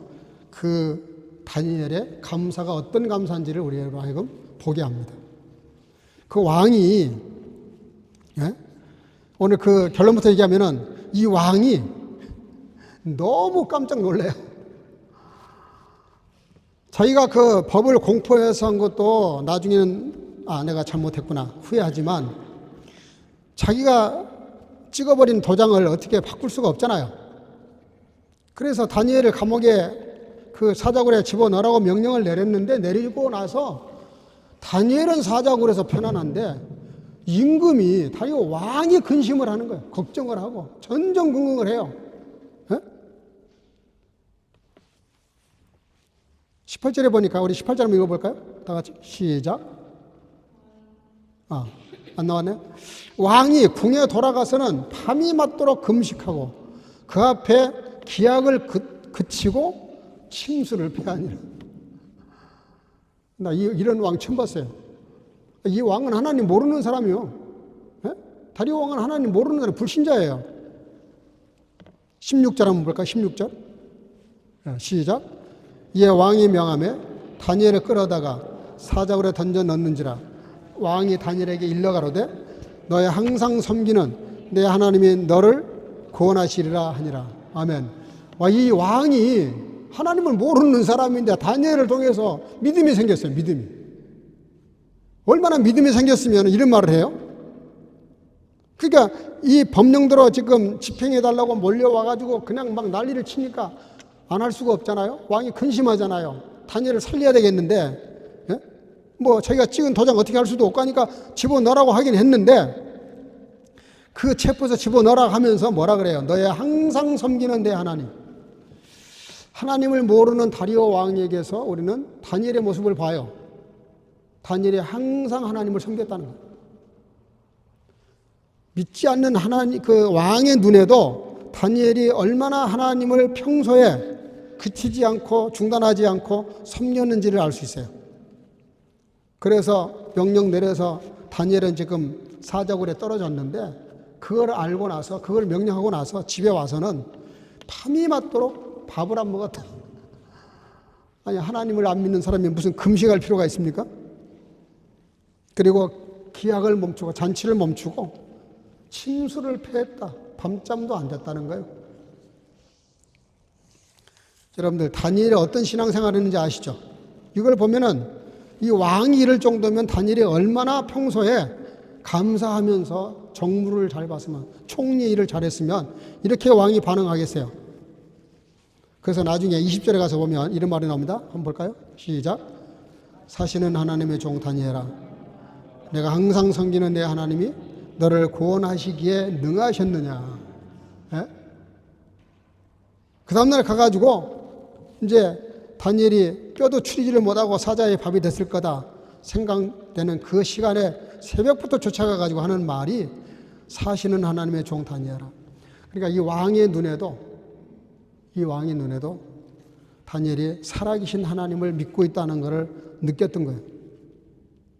그 다니엘의 감사가 어떤 감사인지를 우리로 하여금 보게 합니다. 그 왕이 오늘 그 결론부터 얘기하면은 이 왕이 너무 깜짝 놀래요. 자기가 그 법을 공포해서 한 것도 나중에는 내가 잘못했구나 후회하지만 자기가 찍어버린 도장을 어떻게 바꿀 수가 없잖아요. 그래서 다니엘을 감옥에 그 사자굴에 집어넣으라고 명령을 내렸는데 내리고 나서 다니엘은 사자굴에서 편안한데 임금이 다리오 왕이 근심을 하는 거예요. 걱정을 하고 전전긍긍을 해요. 18절에 보니까 우리 18절 한번 읽어볼까요? 다 같이 시작. 안 나왔네요. 왕이 궁에 돌아가서는 밤이 맞도록 금식하고 그 앞에 기약을 그치고 침수를 패하니라. 나 이런 왕 처음 봤어요. 이 왕은 하나님 모르는 사람이요. 다리오 왕은 하나님 모르는 사람, 불신자예요. 16절 한번 볼까요? 16절. 시작. 이에 왕이 명하매 다니엘을 끌어다가 사자굴에 던져 넣는지라. 왕이 다니엘에게 일러가로되 너의 항상 섬기는 내 하나님이 너를 구원하시리라 하니라. 아멘. 이 왕이 하나님을 모르는 사람인데 다니엘을 통해서 믿음이 생겼어요. 믿음이. 얼마나 믿음이 생겼으면 이런 말을 해요? 그러니까 이 법령대로 지금 집행해달라고 몰려와가지고 그냥 막 난리를 치니까 안 할 수가 없잖아요. 왕이 근심하잖아요. 다니엘을 살려야 되겠는데 뭐 자기가 찍은 도장 어떻게 할 수도 없고 하니까 집어넣으라고 하긴 했는데 그 체포해서 집어넣으라고 하면서 뭐라 그래요? 너의 항상 섬기는 내 하나님. 하나님을 모르는 다리오 왕에게서 우리는 다니엘의 모습을 봐요. 다니엘이 항상 하나님을 섬겼다는 거예요. 믿지 않는 하나님, 그 왕의 눈에도 다니엘이 얼마나 하나님을 평소에 그치지 않고 중단하지 않고 섬겼는지를 알 수 있어요. 그래서 명령 내려서 다니엘은 지금 사자굴에 떨어졌는데 그걸 알고 나서 그걸 명령하고 나서 집에 와서는 밤이 맞도록 밥을 안 먹었다. 아니 하나님을 안 믿는 사람이 무슨 금식할 필요가 있습니까? 그리고 기약을 멈추고 잔치를 멈추고 침수를 패했다. 밤잠도 안 잤다는 거예요. 여러분들 다니엘이 어떤 신앙생활을 했는지 아시죠? 이걸 보면은 이 왕이 이럴 정도면 다니엘이 얼마나 평소에 감사하면서 정무를 잘 봤으면 총리 일을 잘했으면 이렇게 왕이 반응하겠어요. 그래서 나중에 20절에 가서 보면 이런 말이 나옵니다. 한번 볼까요? 시작. 사시는 하나님의 종 다니엘아, 내가 항상 섬기는 내 하나님이 너를 구원하시기에 능하셨느냐. 그 다음날 가가지고 이제 다니엘이 뼈도 추리지를 못하고 사자의 밥이 됐을 거다 생각되는 그 시간에 새벽부터 쫓아가가지고 하는 말이 사시는 하나님의 종 다니엘아. 그러니까 이 왕의 눈에도 다니엘이 살아계신 하나님을 믿고 있다는 것을 느꼈던 거예요.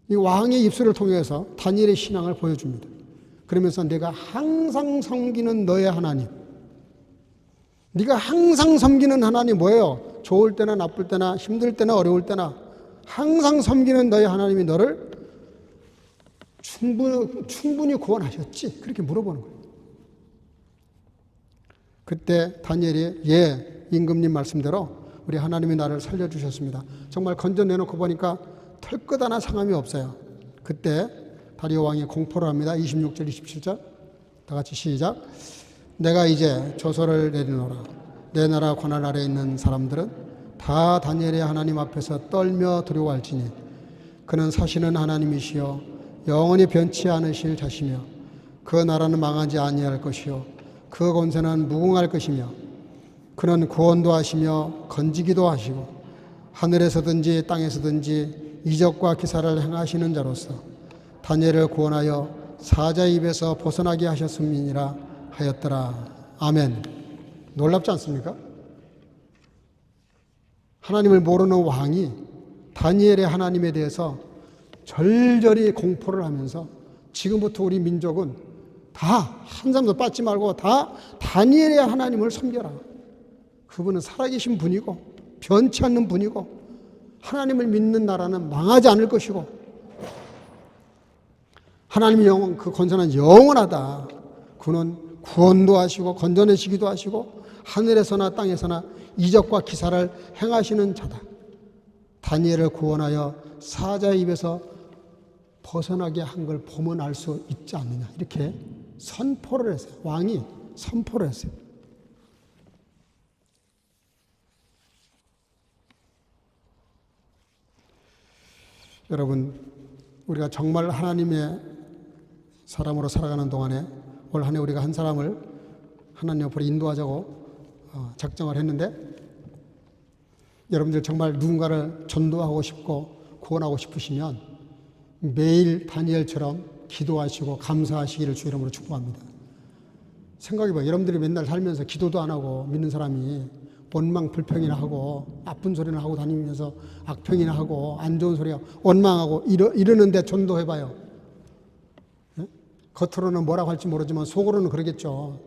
이 왕의 입술을 통해서 다니엘의 신앙을 보여줍니다. 그러면서 내가 항상 섬기는 너의 하나님, 네가 항상 섬기는 하나님 뭐예요? 좋을 때나 나쁠 때나 힘들 때나 어려울 때나 항상 섬기는 너의 하나님이 너를 충분히 구원하셨지? 그렇게 물어보는 거예요. 그때 다니엘이 임금님 말씀대로 우리 하나님이 나를 살려주셨습니다. 정말 건져내놓고 보니까 털끝 하나 상함이 없어요. 그때 다리오 왕이 공포를 합니다. 26절 27절 다 같이 시작. 내가 이제 조서를 내리노라. 내 나라 관할 아래에 있는 사람들은 다 다니엘의 하나님 앞에서 떨며 두려워할지니 그는 사시는 하나님이시여 영원히 변치 않으실 자시며 그 나라는 망하지 아니할 것이요 그 권세는 무궁할 것이며 그는 구원도 하시며 건지기도 하시고 하늘에서든지 땅에서든지 이적과 기사를 행하시는 자로서 다니엘을 구원하여 사자의 입에서 벗어나게 하셨음이니라 하였더라. 아멘. 놀랍지 않습니까? 하나님을 모르는 왕이 다니엘의 하나님에 대해서 절절히 공포를 하면서 지금부터 우리 민족은 다 한 사람도 빠지지 말고 다 다니엘의 하나님을 섬겨라. 그분은 살아계신 분이고 변치 않는 분이고 하나님을 믿는 나라는 망하지 않을 것이고 하나님의 영원 그 권세는 영원하다. 그는 구원도 하시고 건져내시기도 하시고 하늘에서나 땅에서나 이적과 기사를 행하시는 자다. 다니엘을 구원하여 사자의 입에서 벗어나게 한 걸 보면 알 수 있지 않느냐. 이렇게 선포를 했어요. 왕이 선포를 했어요. 여러분, 우리가 정말 하나님의 사람으로 살아가는 동안에 올 한 해 우리가 한 사람을 하나님 앞으로 인도하자고 작정을 했는데, 여러분들 정말 누군가를 전도하고 싶고 구원하고 싶으시면 매일 다니엘처럼 기도하시고 감사하시기를 주 이름으로 축복합니다. 생각해봐요. 여러분들이 맨날 살면서 기도도 안 하고 믿는 사람이 원망 불평이나 하고 나쁜 소리나 하고 다니면서 악평이나 하고 안 좋은 소리야 원망하고 이러는데 전도해봐요. 네? 겉으로는 뭐라고 할지 모르지만 속으로는 그러겠죠.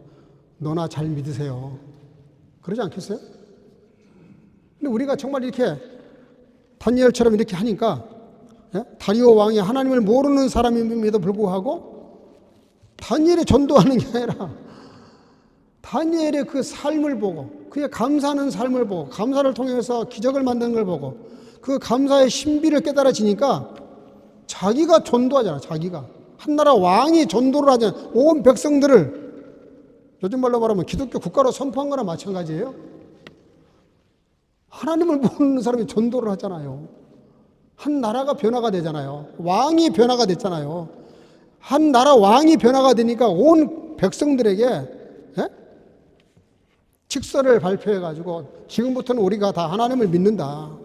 너나 잘 믿으세요. 그러지 않겠어요? 근데 우리가 정말 이렇게 다니엘처럼 이렇게 하니까, 예? 다리오 왕이 하나님을 모르는 사람임에도 불구하고 다니엘이 전도하는 게 아니라 다니엘의 그 삶을 보고 그의 감사하는 삶을 보고 감사를 통해서 기적을 만드는 걸 보고 그 감사의 신비를 깨달아지니까 자기가 전도하잖아. 자기가 한나라 왕이 전도를 하잖아. 온 백성들을, 요즘 말로 말하면 기독교 국가로 선포한 거나 마찬가지예요. 하나님을 모르는 사람이 전도를 하잖아요. 한 나라가 변화가 되잖아요. 왕이 변화가 됐잖아요. 한 나라 왕이 변화가 되니까 온 백성들에게, 예? 직서를 발표해가지고 지금부터는 우리가 다 하나님을 믿는다.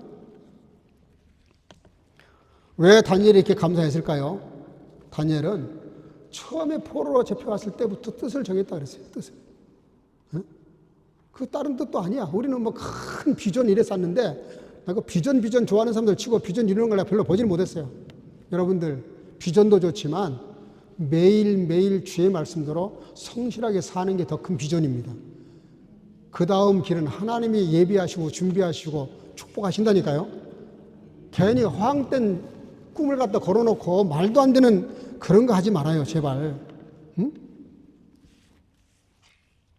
왜 다니엘이 이렇게 감사했을까요? 다니엘은 처음에 포로로 잡혀갔을 때부터 뜻을 정했다 그랬어요. 뜻을. 예? 그 다른 뜻도 아니야. 우리는 뭐 큰 비전 이래 쌌는데, 그 비전 좋아하는 사람들 치고 비전 이루는 걸 내가 별로 보질 못했어요. 여러분들 비전도 좋지만 매일매일 주의 말씀대로 성실하게 사는 게 더 큰 비전입니다. 그 다음 길은 하나님이 예비하시고 준비하시고 축복하신다니까요. 괜히 허황된 꿈을 갖다 걸어놓고 말도 안 되는 그런 거 하지 말아요, 제발. 응?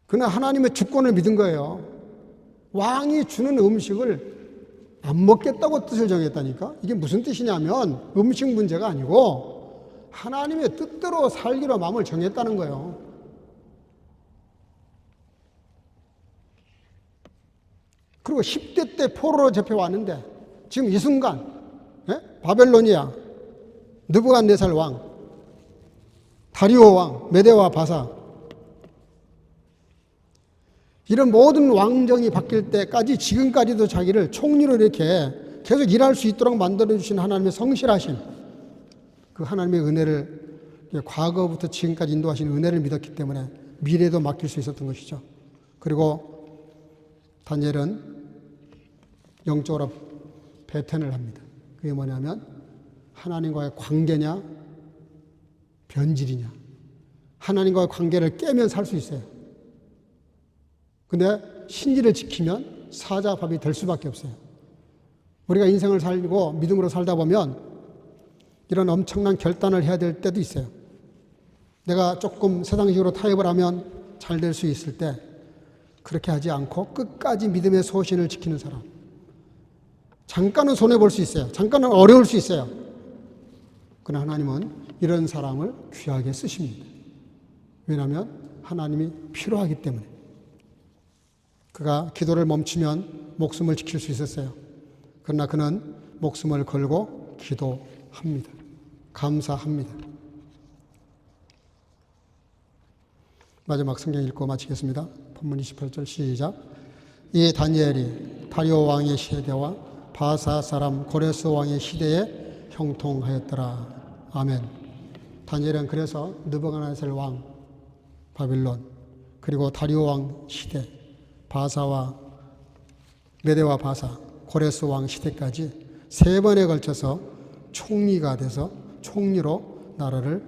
그는 하나님의 주권을 믿은 거예요. 왕이 주는 음식을 안 먹겠다고 뜻을 정했다니까. 이게 무슨 뜻이냐면 음식 문제가 아니고 하나님의 뜻대로 살기로 마음을 정했다는 거예요. 그리고 10대 때 포로로 잡혀왔는데 지금 이 순간, 예? 바벨로니아 느부갓네살 왕, 다리오 왕, 메대와 바사, 이런 모든 왕정이 바뀔 때까지 지금까지도 자기를 총리로 이렇게 계속 일할 수 있도록 만들어주신 하나님의 성실하신 그 하나님의 은혜를, 과거부터 지금까지 인도하신 은혜를 믿었기 때문에 미래도 맡길 수 있었던 것이죠. 그리고 다니엘은 영적으로 배탄을 합니다. 그게 뭐냐면 하나님과의 관계냐 변질이냐. 하나님과의 관계를 깨면 살 수 있어요. 근데 신지를 지키면 사자밥이 될 수밖에 없어요. 우리가 인생을 살고 믿음으로 살다 보면 이런 엄청난 결단을 해야 될 때도 있어요. 내가 조금 세상식으로 타협을 하면 잘 될 수 있을 때 그렇게 하지 않고 끝까지 믿음의 소신을 지키는 사람. 잠깐은 손해볼 수 있어요. 잠깐은 어려울 수 있어요. 그러나 하나님은 이런 사람을 귀하게 쓰십니다. 왜냐하면 하나님이 필요하기 때문에. 그가 기도를 멈추면 목숨을 지킬 수 있었어요. 그러나 그는 목숨을 걸고 기도합니다. 감사합니다. 마지막 성경 읽고 마치겠습니다. 본문 28절 시작. 이 다니엘이 다리오 왕의 시대와 바사 사람 고레스 왕의 시대에 형통하였더라. 아멘. 다니엘은 그래서 느부갓네살 왕 바빌론, 그리고 다리오 왕 시대, 바사와 메대와 바사, 고레스 왕 시대까지 3번에 걸쳐서 총리가 돼서 총리로 나라를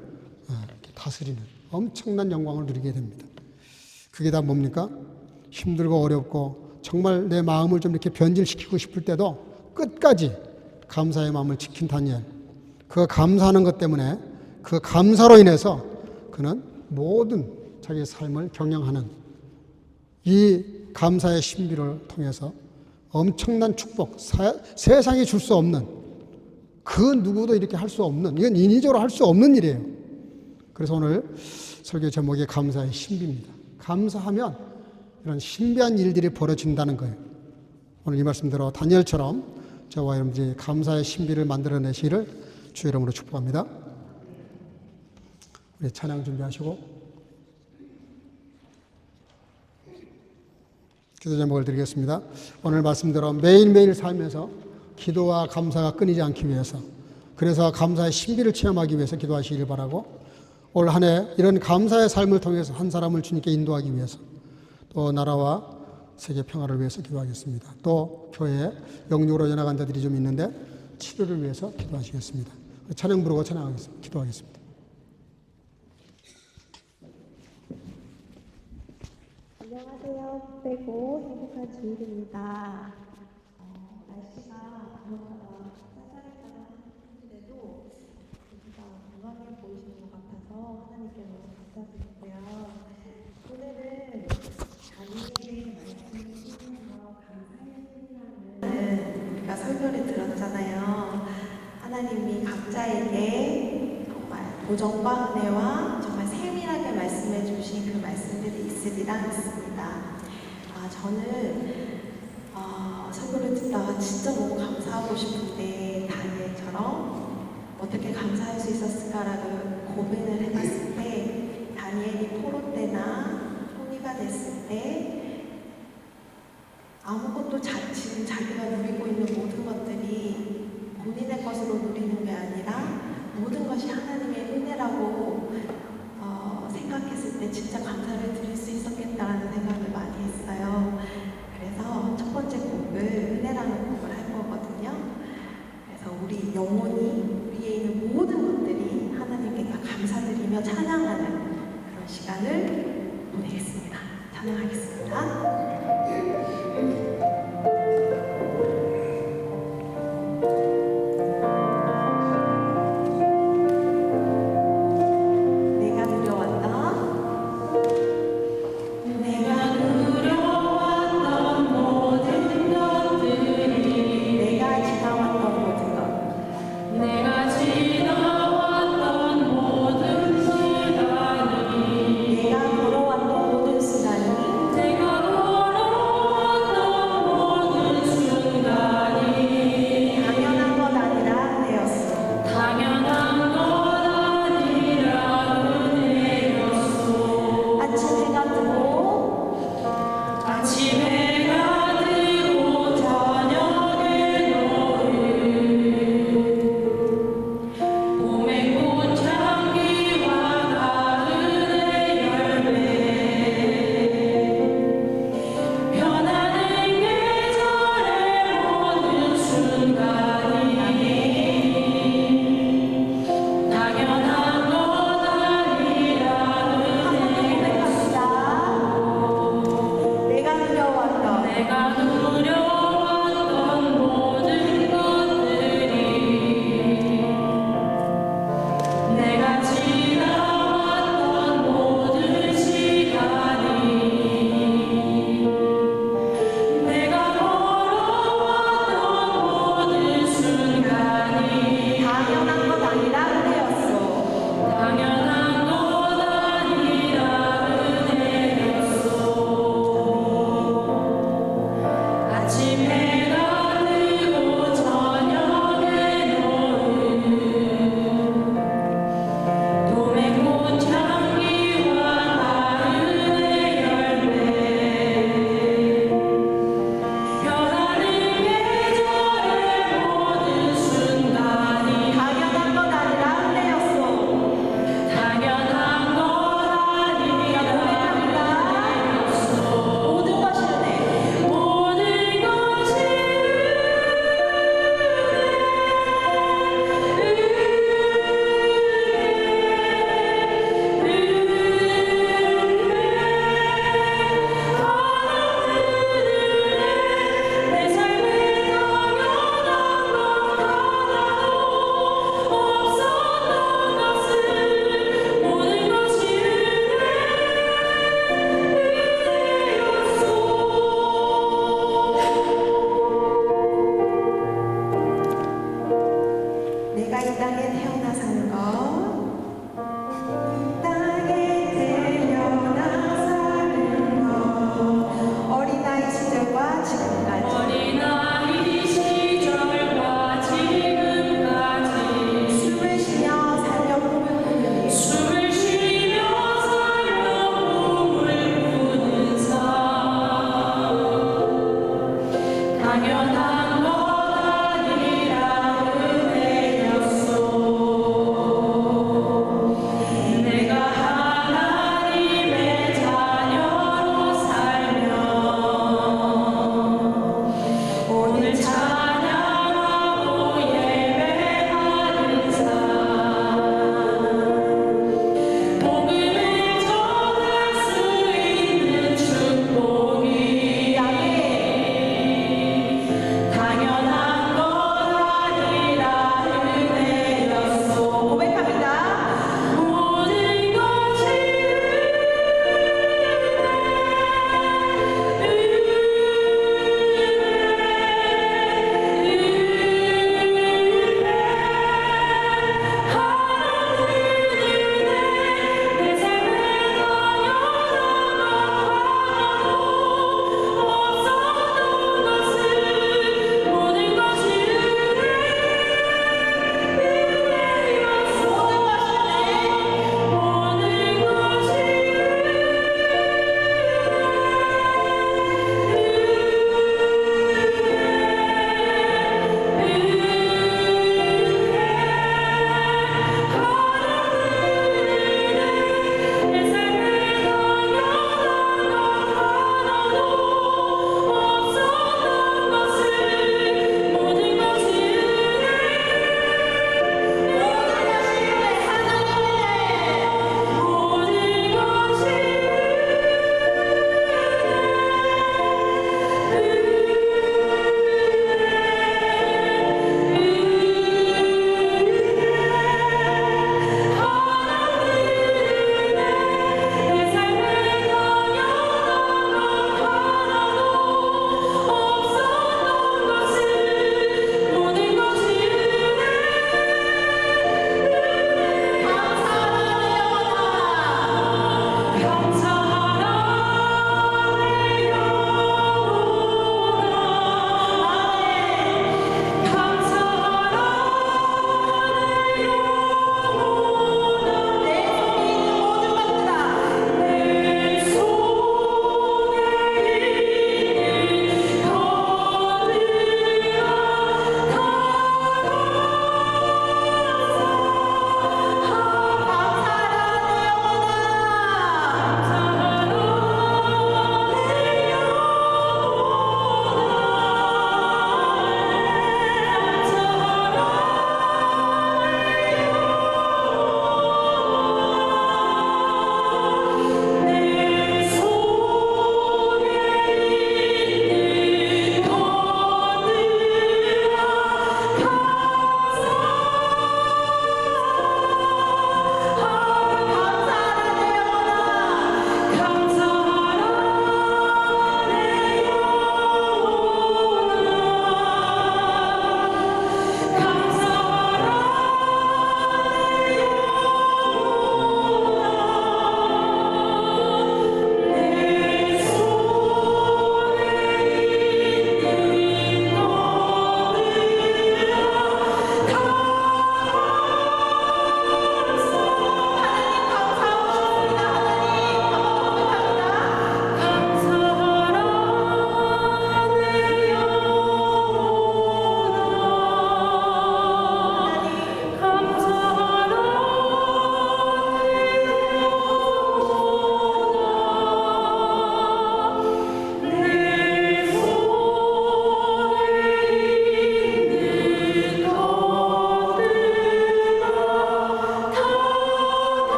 다스리는 엄청난 영광을 누리게 됩니다. 그게 다 뭡니까? 힘들고 어렵고 정말 내 마음을 좀 이렇게 변질시키고 싶을 때도 끝까지 감사의 마음을 지킨 다니엘. 그 감사하는 것 때문에, 그 감사로 인해서 그는 모든 자기 삶을 경영하는 이 감사의 신비를 통해서 엄청난 축복, 세상이 줄 수 없는, 그 누구도 이렇게 할 수 없는, 이건 인위적으로 할 수 없는 일이에요. 그래서 오늘 설교 제목이 감사의 신비입니다. 감사하면 이런 신비한 일들이 벌어진다는 거예요. 오늘 이 말씀대로 다니엘처럼 저와 여러분들이 감사의 신비를 만들어내시기를 주의 이름으로 축복합니다. 우리 찬양 준비하시고 기도 제목을 드리겠습니다. 오늘 말씀대로 매일매일 살면서 기도와 감사가 끊이지 않기 위해서, 그래서 감사의 신비를 체험하기 위해서 기도하시길 바라고, 올 한 해 이런 감사의 삶을 통해서 한 사람을 주님께 인도하기 위해서, 또 나라와 세계 평화를 위해서 기도하겠습니다. 또 교회에 영육으로 연약한 자들이 좀 있는데 치료를 위해서 기도하시겠습니다. 찬양 부르고 찬양하겠습니다. 기도하겠습니다. 안녕하세요. 빼고 행복한 주일입니다. 날씨가 그렇다가 쌀쌀했다가 했는데도 진짜 건강해 보이시는 것 같아서 하나님께 너무 감사드리고요. 오늘은 다니엘의 말씀을 통해서 감사의 신이라는 우리가 설교를 들었잖아요. 하나님이 각자에게 정말 보정과 은혜와 정말 세밀하게 말씀해 주신 그 말씀들이 있으리라 믿습니다. 저는 설교를 듣다가 진짜 너무 감사하고 싶은데 다니엘처럼 어떻게 감사할 수 있었을까라고 고민을 해봤을 때, 다니엘이 포로 때나 총리가 됐을 때 아무것도 지금 자기가 누리고 있는 모든 것들이 본인의 것으로 누리는 게 아니라 모든 것이 하나님의 은혜라고 생각했을 때 진짜 감사를 드릴 수 있었겠다라는 생각을 많이 했어요. 그래서 첫 번째 곡을 은혜라는 곡을 할 거거든요. 그래서 우리 영혼이 위에 있는 모든 것들이 하나님께 다 감사드리며 찬양하는 그런 시간을 보내겠습니다. 찬양하겠습니다. 내가 걸어왔던 모든 수단이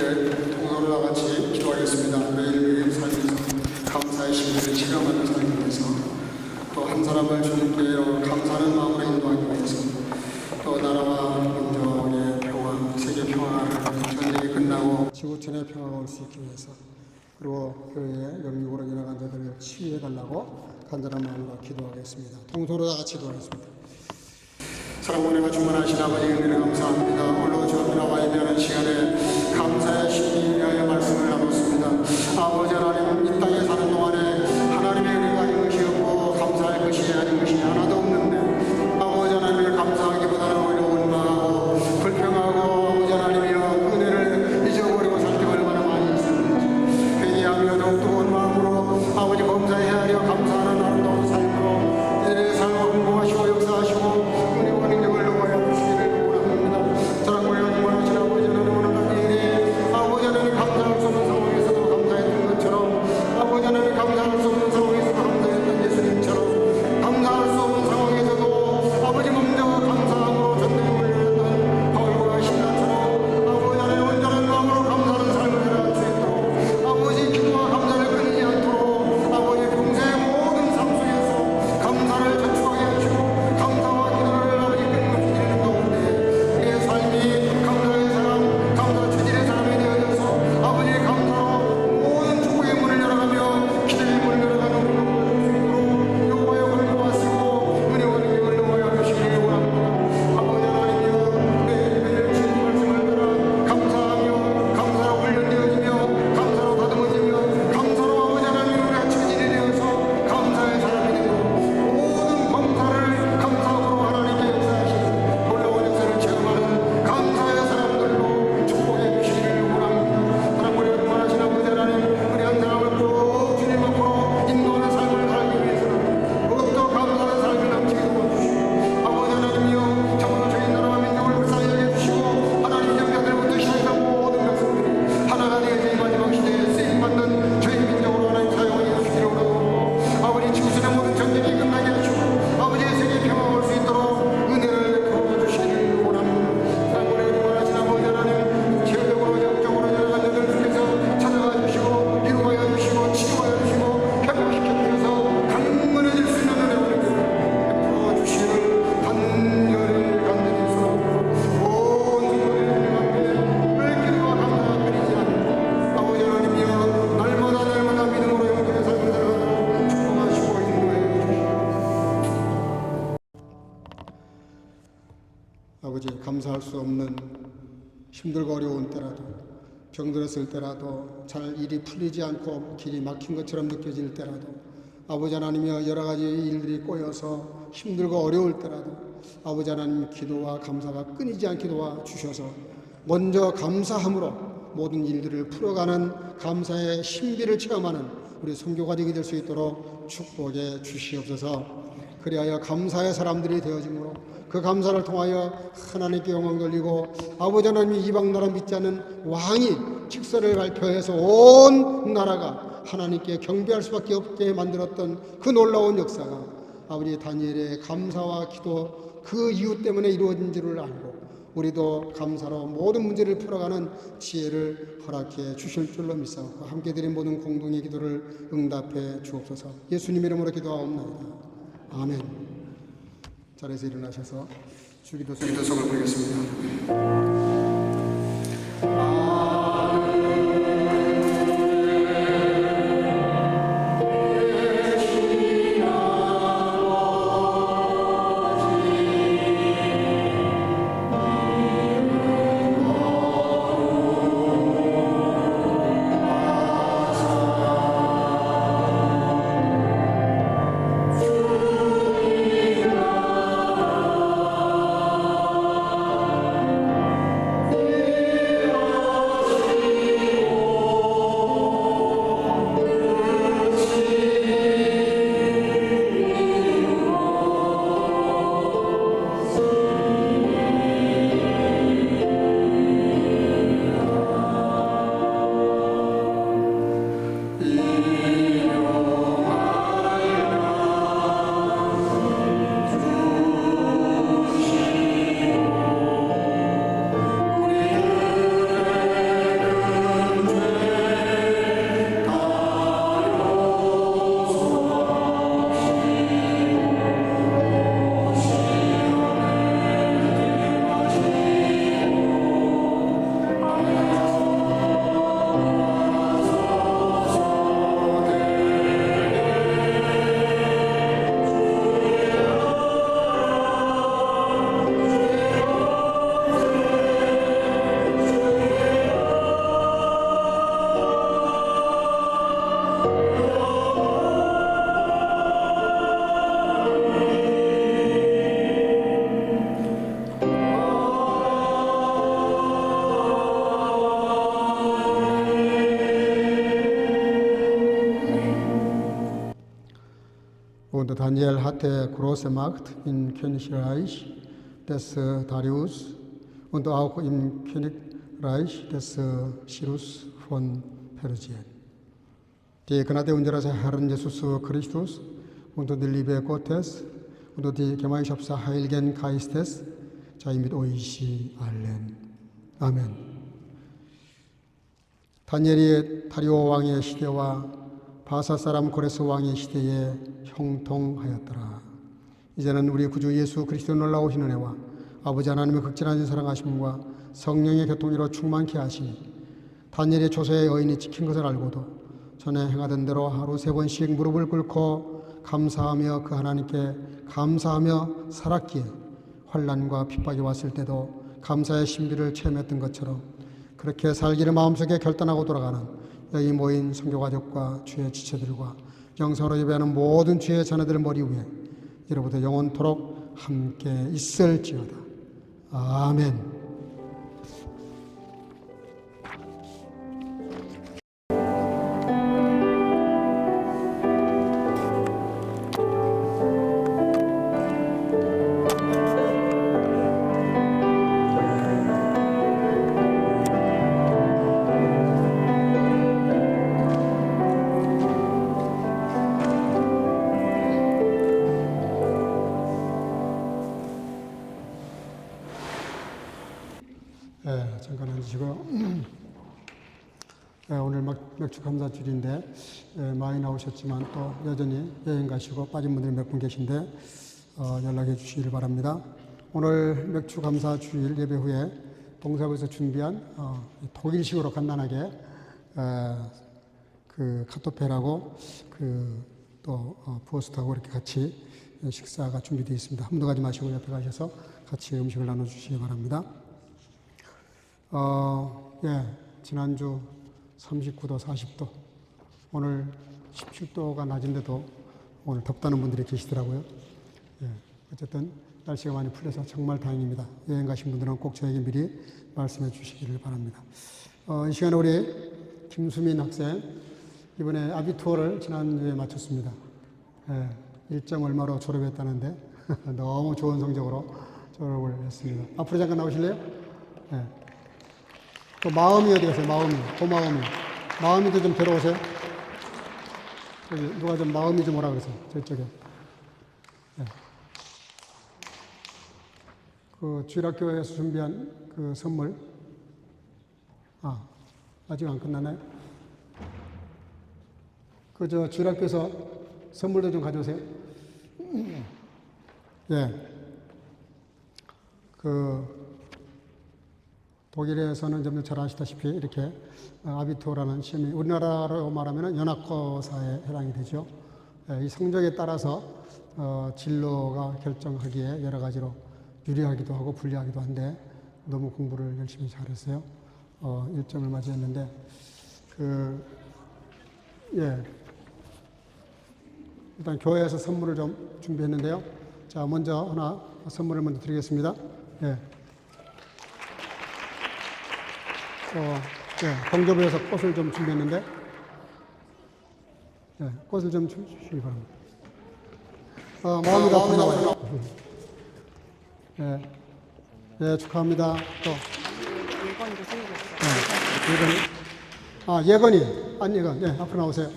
통로로 다 같이 기도하겠습니다. 매일매일 살면서 감사의 심리를 체험하며 살기 위해서, 또 한 사람을 주님께 감사하는 마음으로 인도하기 위해서, 또 나라와 민족의 평화, 세계 평화를 전쟁이 끝나고 지구촌의 평화가 올 수 있기 위해서, 그리고 교회에 영육으로 지나간 자들을 치유해 달라고 간절한 마음으로 기도하겠습니다. 통솔로 다 같이 기도하겠습니다. 사랑과 은혜가 충만하신 아버지 은혜를 감사합니다. 오늘도 주 앞에 나와 예배하는 시간에 감사의 심리 위하여 말씀을 나눴습니다. 아버지 하나님, 이 땅에 사는 동안에 하나님의 은혜가 아닌 것이 없고 감사할 것이 아닌 것이 하나도 없는데, 아버지 하나님을 감사하기보다는 오히려 원망하고 불평하고 아버지 하나님이여 은혜를 잊어버리고 살 때가 얼마나 많이 있었는지, 회개하며 더욱 뜨거운 마음으로 아버지 범사해야 하려 감사하는 아름다운 삶으로 이들의 삶을 공부하시고 역사하시고 아버지, 감사할 수 없는 힘들고 어려운 때라도, 병들었을 때라도, 잘 일이 풀리지 않고 길이 막힌 것처럼 느껴질 때라도, 아버지 하나님이여 여러 가지 일들이 꼬여서 힘들고 어려울 때라도 아버지 하나님 기도와 감사가 끊이지 않게 도와주셔서 먼저 감사함으로 모든 일들을 풀어가는 감사의 신비를 체험하는 우리 선교가족이 될 수 있도록 축복해 주시옵소서. 그리하여 감사의 사람들이 되어짐으로 그 감사를 통하여 하나님께 영광 돌리고 아버지 하나님이 이방 나라 믿지 않는 왕이 직서를 발표해서 온 나라가 하나님께 경배할 수밖에 없게 만들었던 그 놀라운 역사가 아버지 다니엘의 감사와 기도 그 이유 때문에 이루어진 줄을 알고 우리도 감사로 모든 문제를 풀어가는 지혜를 허락해 주실 줄로 믿사옵고 함께 드린 모든 공동의 기도를 응답해 주옵소서. 예수님 이름으로 기도하옵나이다. 아멘. 자리에서 일어나셔서 주기도송을 부르겠습니다. Und Daniel hatte große Macht im Königreich des Darius und auch im Königreich des Cyrus von Persien. Die Gnade unseres Herrn Jesus Christus und die Liebe Gottes und die Gemeinschaft des Heiligen Geistes sei mit euch allen. 아멘. 다니엘이 다리오 왕의 시대와 바사 사람 고레스 왕의 시대에 형통하였더라. 이제는 우리 구주 예수 그리스도 놀라우신 은혜와 아버지 하나님의 극진하신 사랑하심과 성령의 교통으로 충만케 하시니 다니엘의 조서의 여인이 지킨 것을 알고도 전에 행하던 대로 하루 3번씩 무릎을 꿇고 감사하며 그 하나님께 감사하며 살았기에 환난과 핍박이 왔을 때도 감사의 신비를 체험했던 것처럼 그렇게 살기를 마음속에 결단하고 돌아가는 여기 모인 성교가족과 주의 지체들과 영성으로 예배하는 모든 주의 자녀들 머리 위에 이로부터 영원토록 함께 있을지어다. 아멘. 잠깐 앉으시고 오늘 맥주 감사주일인데 많이 나오셨지만 또 여전히 여행 가시고 빠진 분들이 몇 분 계신데 연락해 주시길 바랍니다. 오늘 맥주 감사주일 예배 후에 동사부에서 준비한 독일식으로 간단하게 그 카토페라고 또 부어스트하고 이렇게 같이 식사가 준비되어 있습니다. 함도 가지 마시고 옆에 가셔서 같이 음식을 나눠주시기 바랍니다. 지난주 39도, 40도, 오늘 17도가 낮은데도 오늘 덥다는 분들이 계시더라고요. 어쨌든 날씨가 많이 풀려서 정말 다행입니다. 여행 가신 분들은 꼭 저에게 미리 말씀해 주시기를 바랍니다. 이 시간에 우리 김수민 학생, 이번에 아비투어를 지난주에 마쳤습니다. 1점 얼마로 졸업했다는데 너무 좋은 성적으로 졸업을 했습니다. 앞으로 잠깐 나오실래요? 또 마음이 어디 가세요? 마음이도 좀 데려오세요. 여기 누가 좀 마음이 좀 오라 그러세요. 저쪽에. 그 주일학교에서 준비한 그 선물. 아직 안 끝나나요? 저 주일학교에서 선물도 좀 가져오세요. 독일에서는 좀 잘 아시다시피 이렇게 아비투어라는 시험이 우리나라로 말하면 연합고사에 해당이 되죠. 이 성적에 따라서 진로가 결정하기에 여러 가지로 유리하기도 하고 불리하기도 한데 너무 공부를 열심히 잘했어요. 1점을 맞이했는데 일단 교회에서 선물을 좀 준비했는데요. 자, 먼저 하나 선물을 먼저 드리겠습니다. 공교부에서 꽃을 좀 준비했는데, 꽃을 좀 주시기 바랍니다. 마음이가 고마워요. 축하합니다. 또. 예건이도 생겼어요. 예건이. 안예건. 앞으로 나오세요.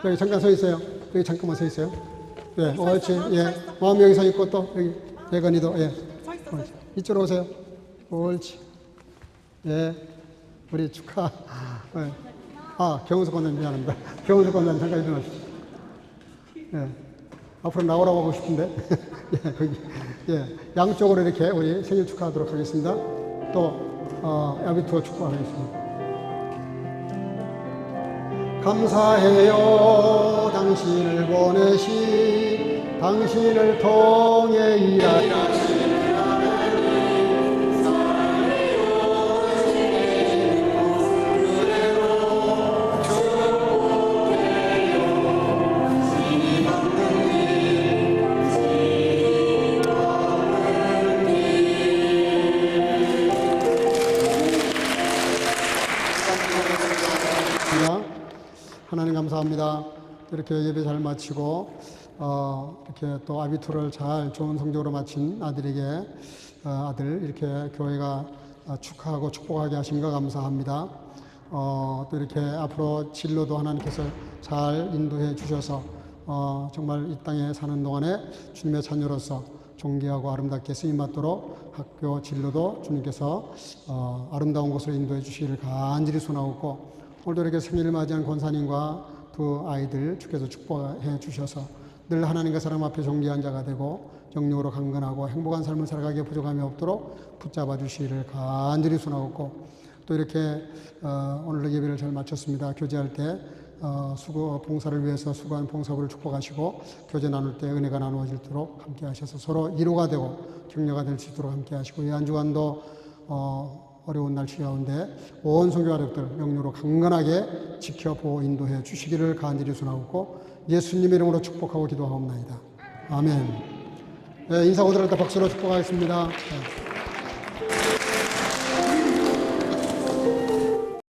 여기 잠깐 서 있어요. 여기 잠깐만 서 있어요. 옳지. 마음 여기 서 있고 또 여기 예건이도. 이쪽으로 오세요. 옳지. 우리 축하. 경은석 권사님 미안합니다. 경은석 권사님 잠깐 일어나십시오. 앞으로 나오라고 하고 싶은데. 거기. 양쪽으로 이렇게 우리 생일 축하하도록 하겠습니다. 또, 아비투어 축하하겠습니다. 감사해요. 당신을 보내신 당신을 통해 일하신 하나님 감사합니다. 이렇게 예배 잘 마치고 이렇게 또 아비투를 잘 좋은 성적으로 마친 아들에게 아들 이렇게 교회가 축하하고 축복하게 하심과 감사합니다. 또 이렇게 앞으로 진로도 하나님께서 잘 인도해 주셔서 정말 이 땅에 사는 동안에 주님의 자녀로서 존귀하고 아름답게 쓰임받도록 학교 진로도 주님께서 아름다운 곳으로 인도해 주시기를 간절히 소원하고, 오늘도 이렇게 생일을 맞이한 권사님과 두 아이들 주께서 축복해 주셔서 늘 하나님과 사람 앞에 존귀한 자가 되고 영적으로 강건하고 행복한 삶을 살아가기에 부족함이 없도록 붙잡아 주시기를 간절히 소원하고, 또 이렇게 오늘 예배를 잘 마쳤습니다. 교제할 때 봉사를 위해서 수고한 봉사부를 축복하시고, 교제 나눌 때 은혜가 나누어지도록 함께 하셔서 서로 위로가 되고 격려가 될 수 있도록 함께 하시고, 이 한 주간도 어려운 날씨 가운데 온 선교 가족들 명령으로 강건하게 지켜보고 인도해 주시기를 간절히 소원하고 예수님 이름으로 축복하고 기도하옵나이다. 아멘. 네, 인사 오더라도 박수로 축복하겠습니다. 네.